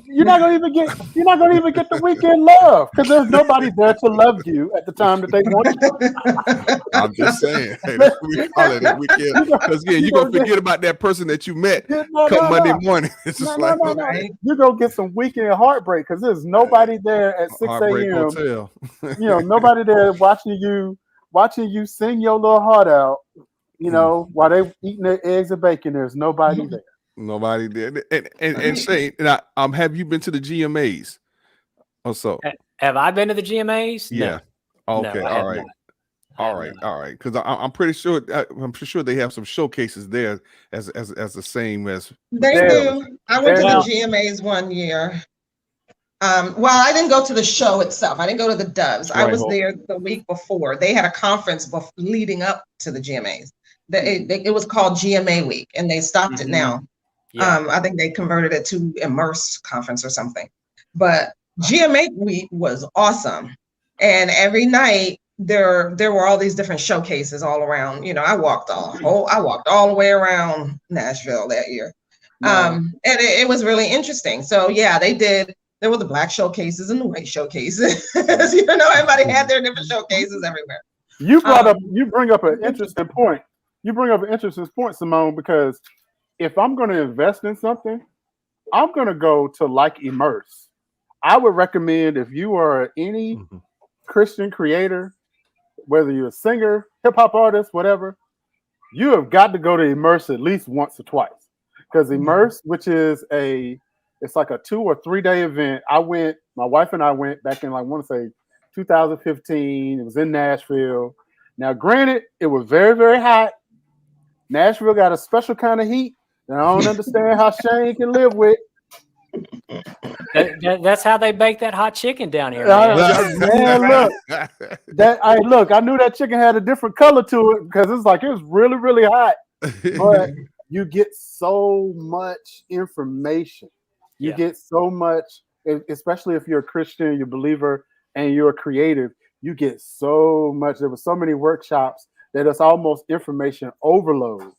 You're not gonna even get the weekend love because there's nobody there to love you at the time that they want you. I'm just saying. Hey, that's what we call it a weekend. Because you're gonna forget about that person that you met come Monday morning. It's just you're gonna get some weekend heartbreak because there's nobody there at 6 a.m. Nobody there watching you sing your little heart out. While they eating their eggs and bacon, there's nobody there. Nobody did. And Shane, have you been to the GMAs? Also, have I been to the GMAs? Yeah. No. Okay. No, all right. Because I'm pretty sure they have some showcases there as the same as they do. I went to the GMAs one year. I didn't go to the show itself. I didn't go to the Doves. I was there the week before. They had a conference leading up to the GMAs. It was called GMA Week, and they stopped it now. Yeah. I think they converted it to Immerse Conference or something. But GMA Week was awesome. And every night there were all these different showcases all around. I walked all the way around Nashville that year. And it was really interesting. So there were the black showcases and the white showcases. Everybody had their different showcases everywhere. You bring up an interesting point. Simone, because if I'm going to invest in something, I'm going to go to Immerse. I would recommend if you are any Christian creator, whether you're a singer, hip hop artist, whatever, you have got to go to Immerse at least once or twice. Because Immerse, which is it's like a 2 or 3 day event. My wife and I went back in, I want to say 2015. It was in Nashville. Now, granted, it was very, very hot. Nashville got a special kind of heat that I don't understand how Shane can live with. That's how they bake that hot chicken down here, Man, man. look, I knew that chicken had a different color to it because it's like it was really, really hot. But you get so much information. You get so much, especially if you're a Christian, you're a believer, and you're a creative. You get so much. There were so many workshops that it's almost information overload,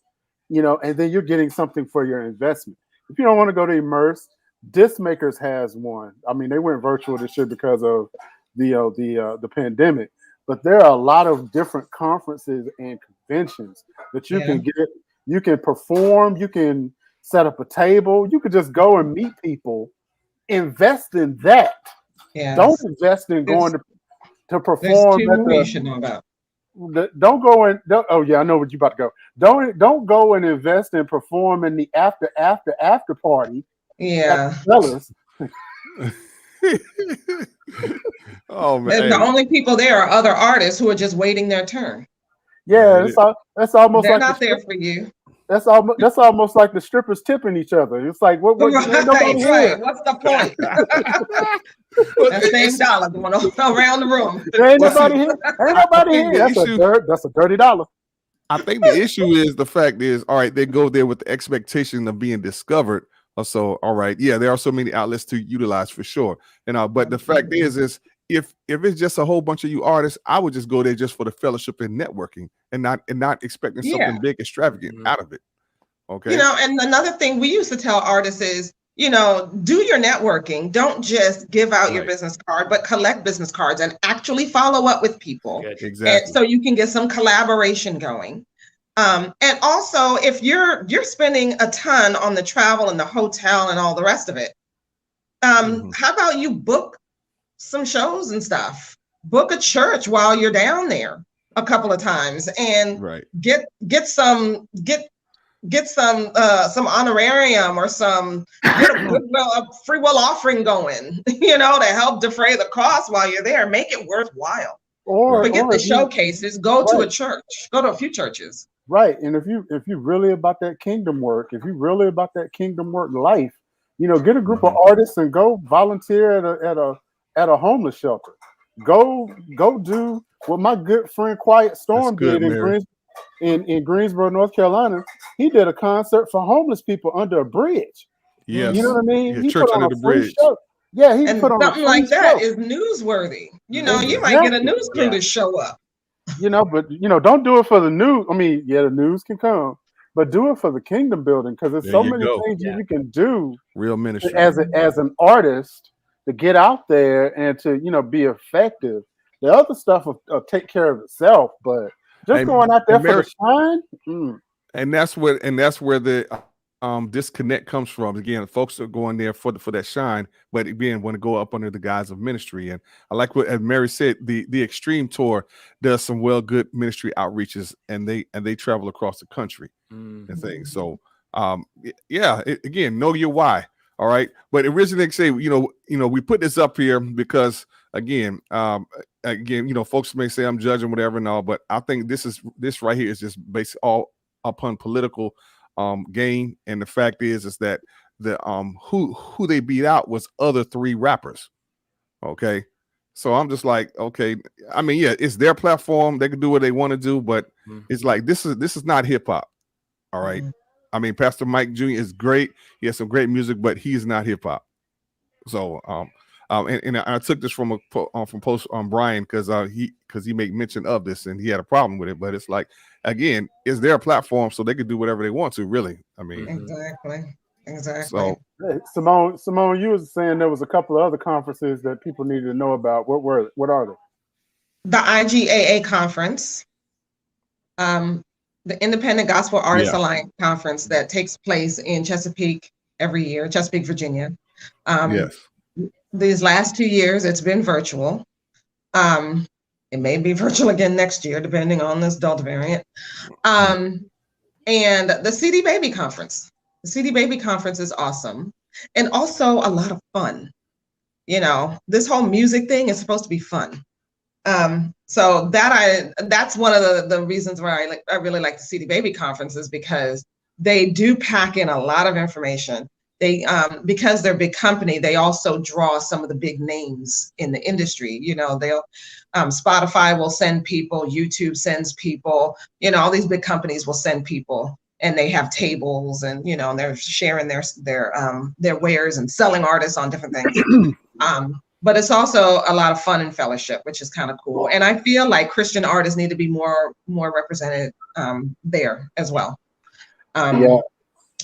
and then you're getting something for your investment. If you don't want to go to Immerse, Disc Makers has one. I mean, they went virtual this year because of the pandemic, but there are a lot of different conferences and conventions that you can get. You can perform. You can set up a table. You could just go and meet people. Invest in that. Yes. Don't invest in going to perform. There's two you should know about. Don't go in. Oh yeah, I know what you about to go. Don't go and invest and perform in the after party. Yeah. Oh man. The only people there are other artists who are just waiting their turn. Yeah, that's almost They're like not there for you. That's almost like the strippers tipping each other. It's like what Right. What's the point? That same dollar going around the room. Ain't nobody here. Ain't nobody here. That's a dirty dollar. I think the issue is the fact is, all right, they go there with the expectation of being discovered. So, all right, yeah, there are so many outlets to utilize for sure. But the fact is if it's just a whole bunch of you artists, I would just go there just for the fellowship and networking and not expecting something big extravagant out of it. Okay. And another thing we used to tell artists is, do your networking. Don't just give out your business card, but collect business cards and actually follow up with people. Good. Exactly. And so you can get some collaboration going. And also, if you're spending a ton on the travel and the hotel and all the rest of it, how about you book some shows and stuff? Book a church while you're down there a couple of times and get some honorarium or a free will offering going, to help defray the cost while you're there. Make it worthwhile. Or forget the showcases. Go to a church. Go to a few churches. Right. And if you really about that kingdom work, if you really about that kingdom work life, get a group of artists and go volunteer at a homeless shelter. Go do what my good friend Quiet Storm did in Greensboro, North Carolina. He did a concert for homeless people under a bridge. Yes. You know what I mean? Yeah, he church put on under a the bridge. Show. Yeah, he and put on something like that is newsworthy. You might get a news crew to show up. But don't do it for the news. I mean, the news can come, but do it for the kingdom building because there's so many things you can do. Real ministry as an artist to get out there and to be effective. The other stuff will take care of itself, but just going out there for the shine. And that's where the disconnect comes from. Again, folks are going there for that shine, but again, want to go up under the guise of ministry. And I like what, as Mary said, the Extreme Tour does some good ministry outreaches, and they travel across the country and things. So again, know your why. All right, but originally they say, we put this up here because again, folks may say I'm judging whatever and all, but I think this right here is just based all upon political gain, and the fact is that the who they beat out was other 3 rappers. Okay, so I'm just like, okay, I mean, it's their platform, they can do what they want to do, but it's like this is not hip hop. All right. I mean, Pastor Mike Jr. is great. He has some great music, but he's not hip hop. So, and I took this from post on Brian because he made mention of this and he had a problem with it. But it's like, again, it's their platform, so they can do whatever they want to. Really, I mean, exactly. So, Simone, you was saying there was a couple of other conferences that people needed to know about. What are they? The IGAA conference. The Independent Gospel Artists Alliance conference that takes place in Chesapeake every year, Chesapeake, Virginia. These last 2 years, it's been virtual. It may be virtual again next year, depending on this Delta variant. And the CD Baby Conference. The CD Baby Conference is awesome. And also a lot of fun. This whole music thing is supposed to be fun. So that's one of the reasons why I really like the CD Baby conferences, because they do pack in a lot of information. they because they're a big company, they also draw some of the big names in the industry. You know, they'll Spotify will send people, YouTube sends people, you know, all these big companies will send people, and they have tables, and you know, they're sharing their wares and selling artists on different things. But it's also a lot of fun and fellowship, which is kind of cool. And I feel like Christian artists need to be more represented there as well.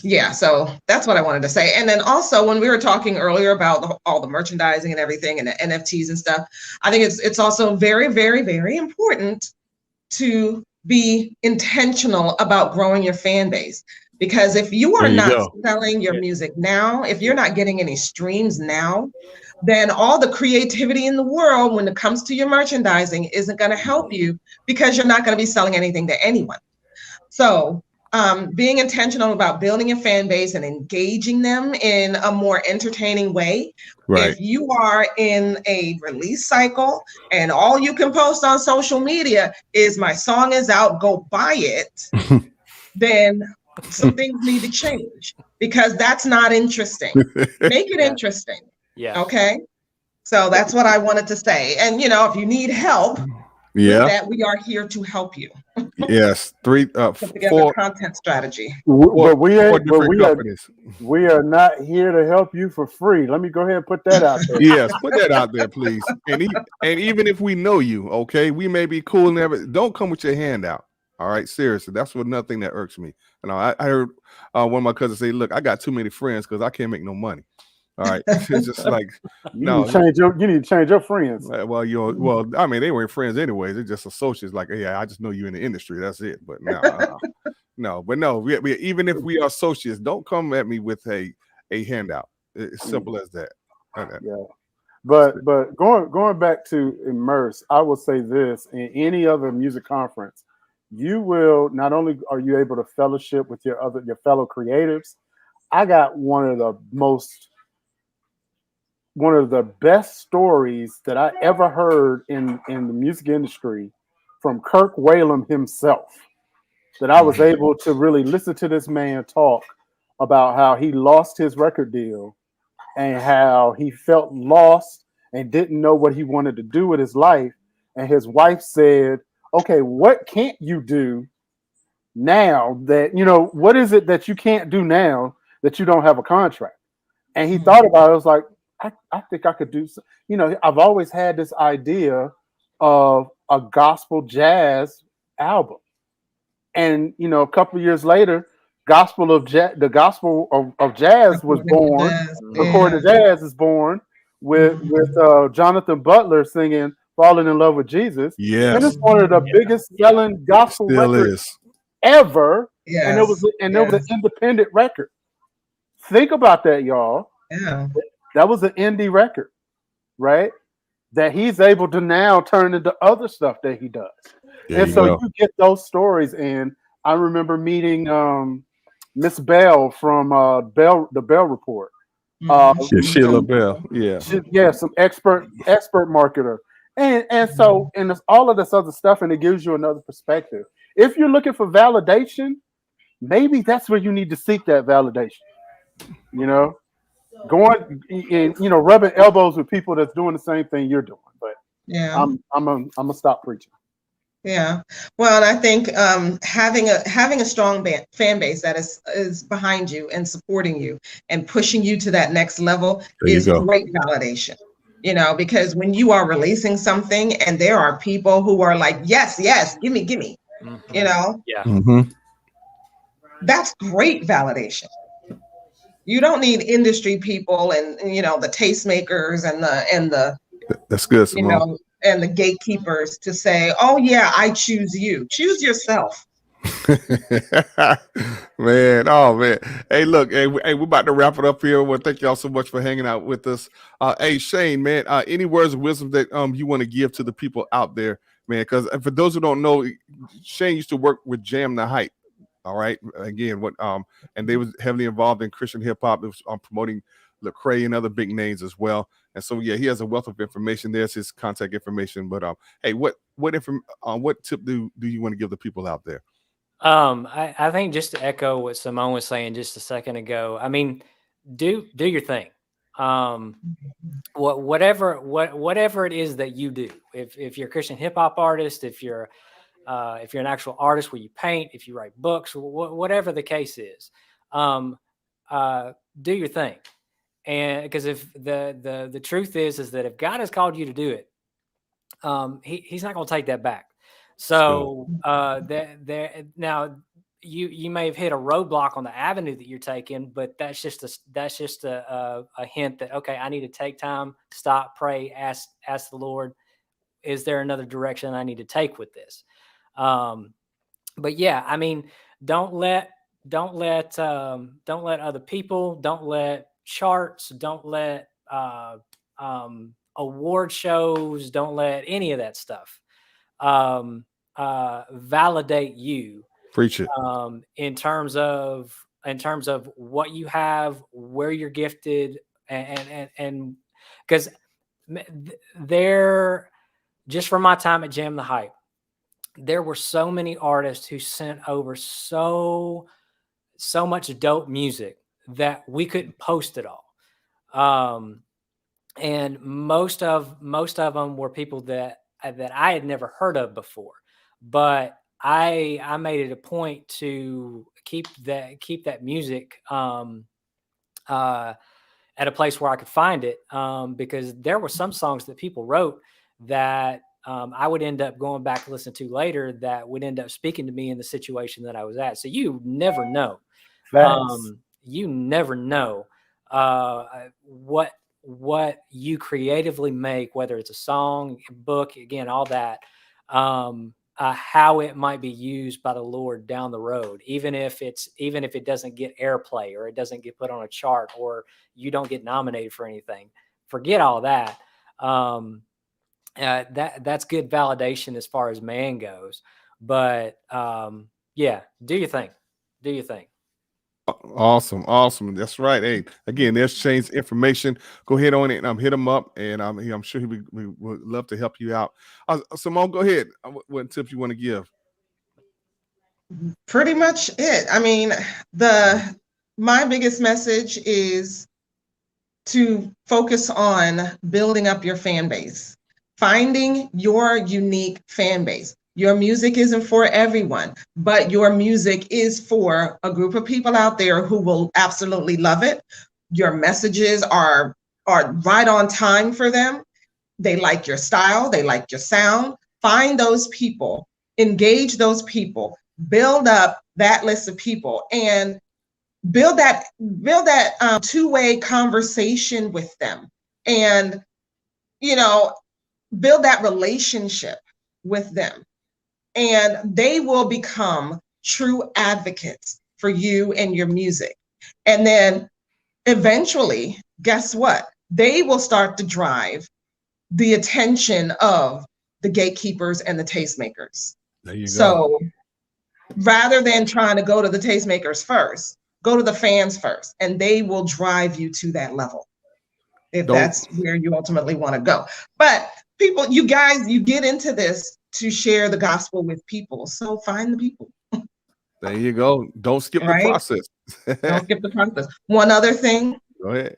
Yeah, so that's what I wanted to say. And then also, when we were talking earlier about all the merchandising and everything and the NFTs and stuff, I think it's also very, very, very important to be intentional about growing your fan base. Because if you are not selling your music now, if you're not getting any streams now, then all the creativity in the world when it comes to your merchandising isn't going to help you, because you're not going to be selling anything to anyone. So being intentional about building a fan base and engaging them in a more entertaining way. Right. If you are in a release cycle and all you can post on social media is my song is out, go buy it, then some things need to change, because that's not interesting. Make it interesting. Yeah. Okay. So that's what I wanted to say. And, you know, if you need help with that, we are here to help you. Yes. Put together four content strategy. But we are not here to help you for free. Let me go ahead and put that out there. Yes, put that out there, please. And even if we know you, okay, we may be cool and everything. Don't come with your hand out. All right, seriously, that's another thing that irks me. You know, I heard one of my cousins say, "Look, I got too many friends because I can't make no money." All right, it's just like you need to change your friends. Well, I mean, they weren't friends anyways. They're just associates. Like, yeah, I just know you in the industry. That's it. But no, we even if we are associates, don't come at me with a handout. It's simple as that. Yeah. But going back to Immerse, I will say this: in any other music conference, you will not only are you able to fellowship with your fellow creatives. I got one of the best stories that I ever heard in the music industry from Kirk Whalum himself, that I was able to really listen to this man talk about how he lost his record deal and how he felt lost and didn't know what he wanted to do with his life. And his wife said, okay, what can't you do now that, you know, what is it that you can't do now that you don't have a contract? And he thought about it. I was like, I think I could do, you know, I've always had this idea of a gospel jazz album. And, you know, a couple of years later, the gospel of jazz was born. Recorded Jazz is born with Jonathan Butler singing "Falling in Love with Jesus." Yes. And it's one of the biggest selling gospel records ever. Yes. And it was an independent record. Think about that, y'all. Yeah. That was an indie record, right? That he's able to now turn into other stuff that he does. And so you get those stories. And I remember meeting Miss Bell from the Bell Report. Sheila Bell. Yeah. Some expert marketer. And so there's all of this other stuff, and it gives you another perspective. If you're looking for validation, maybe that's where you need to seek that validation. You know, going and, you know, rubbing elbows with people that's doing the same thing you're doing. But yeah, I'm gonna stop preaching. Yeah, well, and I think having a strong fan base that is behind you and supporting you and pushing you to that next level is great validation. You know, because when you are releasing something and there are people who are like, yes, gimme, mm-hmm. You know, that's great validation. You don't need industry people and, you know, the tastemakers and the that's good, Simone. You know, and the gatekeepers to say, oh yeah, I choose you. Choose yourself. Man, oh man. Hey, look, hey, we're about to wrap it up here. Well, thank y'all so much for hanging out with us. Hey, Shane, man, any words of wisdom that you want to give to the people out there, man? Because for those who don't know, Shane used to work with Jam the Hype. All right. Again, and they was heavily involved in Christian hip hop. It was promoting Lecrae and other big names as well. And so, yeah, he has a wealth of information. There's his contact information. But hey, what tip do you want to give the people out there? I think just to echo what Simone was saying just a second ago. I mean, do your thing. Whatever it is that you do, if you're a Christian hip hop artist, if you're an actual artist where you paint, if you write books, whatever the case is, do your thing. And because if the truth is that if God has called you to do it, he's not going to take that back. So now you may have hit a roadblock on the avenue that you're taking, but that's just a hint that, okay, I need to take time, stop, pray, ask the Lord, is there another direction I need to take with this? But yeah, I mean, don't let other people, don't let charts, don't let award shows, don't let any of that stuff validate you. Preach it. In terms of what you have, where you're gifted, and because there, just from my time at Jam the Hype, there were so many artists who sent over so much dope music that we couldn't post it all. And most of them were people that I had never heard of before, but I made it a point to keep that music at a place where I could find it, because there were some songs that people wrote that I would end up going back to listen to later that would end up speaking to me in the situation that I was at. So you never know. You never know what you creatively make, whether it's a song, a book, again, all that, how it might be used by the Lord down the road, even if it doesn't get airplay or it doesn't get put on a chart or you don't get nominated for anything. Forget all that. That's good validation as far as man goes. But yeah, do your thing. Do your thing. Awesome. That's right. Hey, again, there's Shane's information. Go ahead on it and hit him up, and I'm sure we would love to help you out. Simone, go ahead. What tips you want to give? Pretty much it. I mean, my biggest message is to focus on building up your fan base, finding your unique fan base. Your music isn't for everyone, but your music is for a group of people out there who will absolutely love it. Your messages are right on time for them. They like your style, they like your sound. Find those people, engage those people, build up that list of people, and build that two-way conversation with them, and build that relationship with them. And they will become true advocates for you and your music. And then eventually, guess what? They will start to drive the attention of the gatekeepers and the tastemakers. There you go. So rather than trying to go to the tastemakers first, go to the fans first, and they will drive you to that level if that's where you ultimately want to go. But people, you guys, you get into this to share the gospel with people. So find the people. There you go. Don't skip the process. Don't skip the process. One other thing. Go ahead.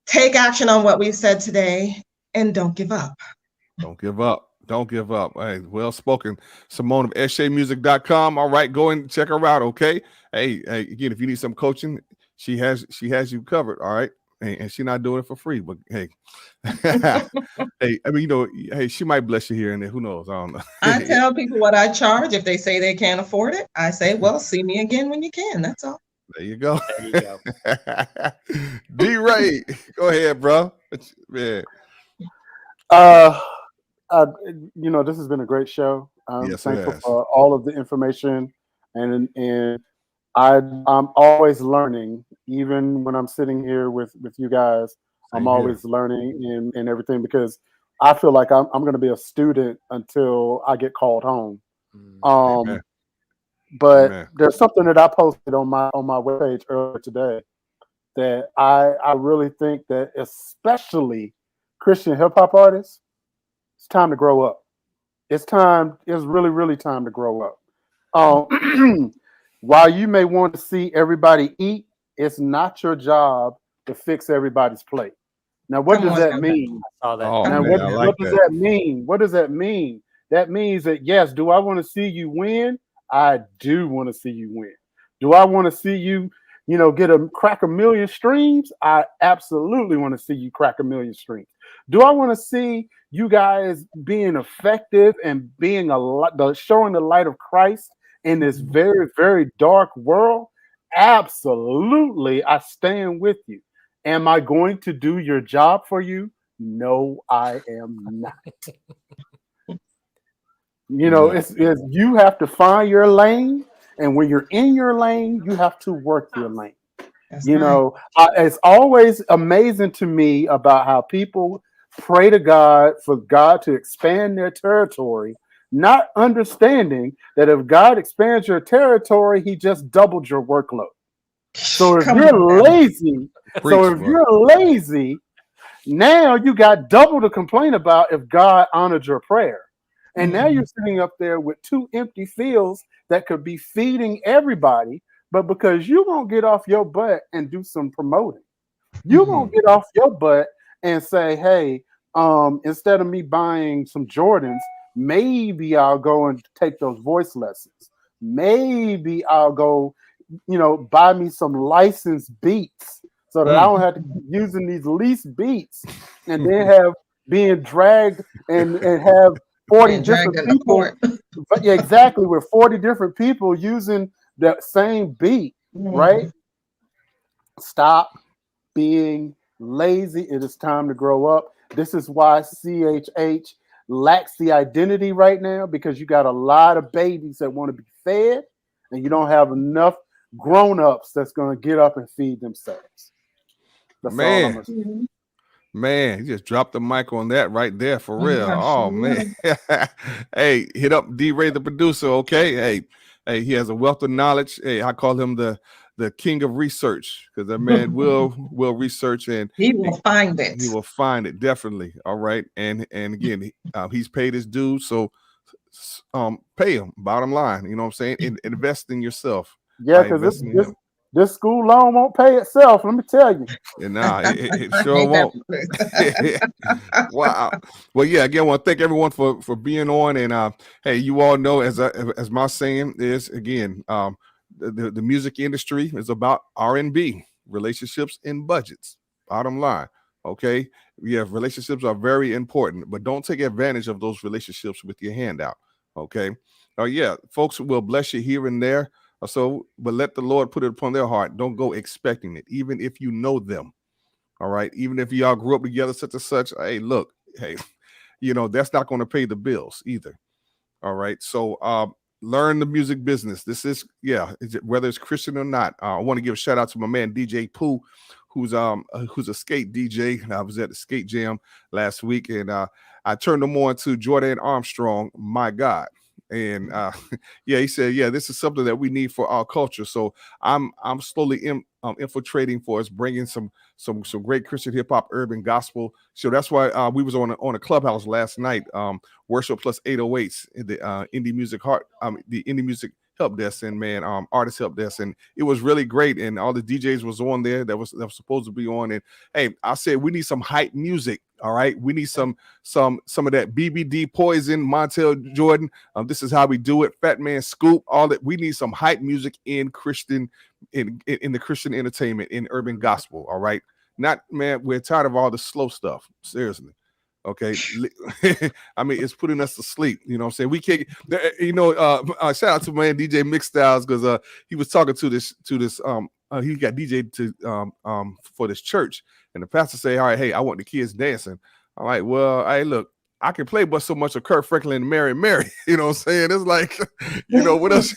Take action on what we've said today, and don't give up. Don't give up. Don't give up. Hey, well spoken. Simone of SJmusic.com. All right, go and check her out. Okay. Hey, again, if you need some coaching, she has you covered. All right. And she's not doing it for free, but hey, hey, I mean, hey, she might bless you here and there. Who knows? I don't know. I tell people what I charge. If they say they can't afford it, I say, well, see me again when you can. That's all. There you go. D-Ray, go ahead, bro. Yeah. This has been a great show. I'm Yes, thankful for all of the information, and I'm always learning, even when I'm sitting here with you guys. I'm always learning and everything, because I feel like I'm going to be a student until I get called home. But there's something that I posted on my webpage earlier today that I really think that, especially Christian hip hop artists, it's time to grow up. It's really, really time to grow up. While you may want to see everybody eat, it's not your job to fix everybody's plate. Now, what does that mean? I saw that. Oh, Now, man, I like what does that mean? What does that mean? That means that, yes, do I want to see you win? I do want to see you win. Do I want to see you, crack 1 million streams? I absolutely want to see you crack 1 million streams. Do I want to see you guys being effective and being showing the light of Christ in this very, very dark world? Absolutely, I stand with you. Am I going to do your job for you? No, I am not. It's you have to find your lane, and when you're in your lane, you have to work your lane. It's always amazing to me about how people pray to God for God to expand their territory, not understanding that if God expands your territory, he just doubled your workload. So if you're lazy, now you got double to complain about if God honored your prayer. And now you're sitting up there with 2 empty fields that could be feeding everybody, but because you won't get off your butt and do some promoting, you won't get off your butt and say, hey, instead of me buying some Jordans, maybe I'll go and take those voice lessons. Maybe I'll go, buy me some licensed beats so that I don't have to keep using these leased beats and then have being dragged and have 40 different people. But yeah, exactly, with 40 different people using the same beat, right? Stop being lazy. It is time to grow up. This is why CHH lacks the identity right now, because you got a lot of babies that want to be fed and you don't have enough grown-ups that's going to get up and feed themselves. That's all I'm gonna say. Man, he just dropped the mic on that right there for real. Oh man. Hey, hit up D-Ray the producer, okay? Hey, he has a wealth of knowledge. Hey, I call him the king of research, because that man will research and he will find it. He will find it, definitely. All right. And again, he's paid his dues, so pay him, bottom line. You know what I'm saying? Invest in yourself. Yeah, because this school loan won't pay itself. Let me tell you. Nah, it sure won't. Wow. Well, yeah. Again, I want to thank everyone for being on. And hey, you all know, as my saying is, again, the music industry is about R&B, relationships and budgets. Bottom line. Okay. Yeah, relationships are very important, but don't take advantage of those relationships with your hand out. Okay. Yeah, folks will bless you here and there. But let the Lord put it upon their heart. Don't go expecting it, even if you know them. All right. Even if y'all grew up together, such and such. Hey, look, that's not going to pay the bills either. All right. So learn the music business. This is, whether it's Christian or not. I want to give a shout out to my man, DJ Pooh, who's a skate DJ. I was at the skate jam last week, and I turned him on to Jordan Armstrong, My God. And he said, this is something that we need for our culture. So I'm slowly infiltrating for us, bringing some great Christian hip hop, urban gospel. So that's why we was on a Clubhouse last night, Worship Plus 808s, the indie music the indie music help desk and artist help desk, and it was really great. And all the DJs was on there that was supposed to be on. And hey, I said we need some hype music. All right, we need some of that BBD Poison, Montel Jordan. This is how we do it. Fat Man Scoop, all that. We need some hype music in Christian, in the Christian entertainment, in urban gospel. All right, we're tired of all the slow stuff. Seriously. Okay. I mean, it's putting us to sleep. You know what I'm saying? We can't, shout out to my man DJ Mix Styles, because he was talking to this he got DJ to for this church, and the pastor say, all right, hey, I want the kids dancing. All right, well, hey, look, I can play but so much of Kurt Franklin and Mary Mary. You know what I'm saying? It's like, what else?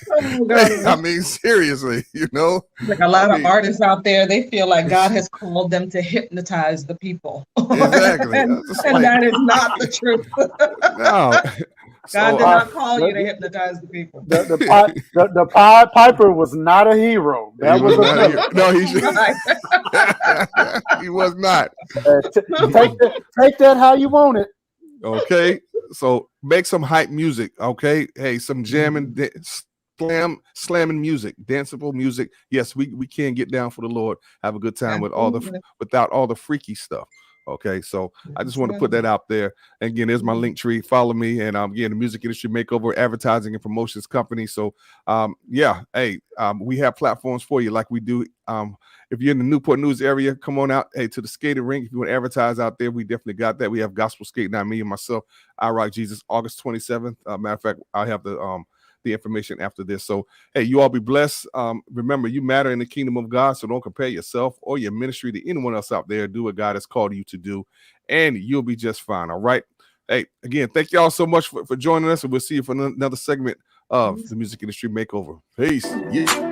I mean, seriously, like a lot of artists out there, they feel like God has called them to hypnotize the people. Exactly. and that is not the truth. No. God did not call you to hypnotize the people. The Pied Piper was not a hero. That was a hero. No, he was not. Take that how you want it. Okay, so make some hype music. Okay, hey, some jamming, slamming music, danceable music. Yes, we can get down for the Lord, have a good time with without all the freaky stuff. Okay, so I just want to put that out there. And again, there's my link tree. Follow me, and again, the Music Industry Makeover Advertising and Promotions Company. So we have platforms for you like we do. If you're in the Newport News area, come on out to the skating rink. If you want to advertise out there, we definitely got that. We have Gospel Skate Night, me and myself, I Rock Jesus, August 27th. Matter of fact, I'll have the information after this. So, hey, you all be blessed. Remember, you matter in the kingdom of God, so don't compare yourself or your ministry to anyone else out there. Do what God has called you to do, and you'll be just fine, all right? Hey, again, thank you all so much for joining us, and we'll see you for another segment of the Music Industry Makeover. Peace. Yeah.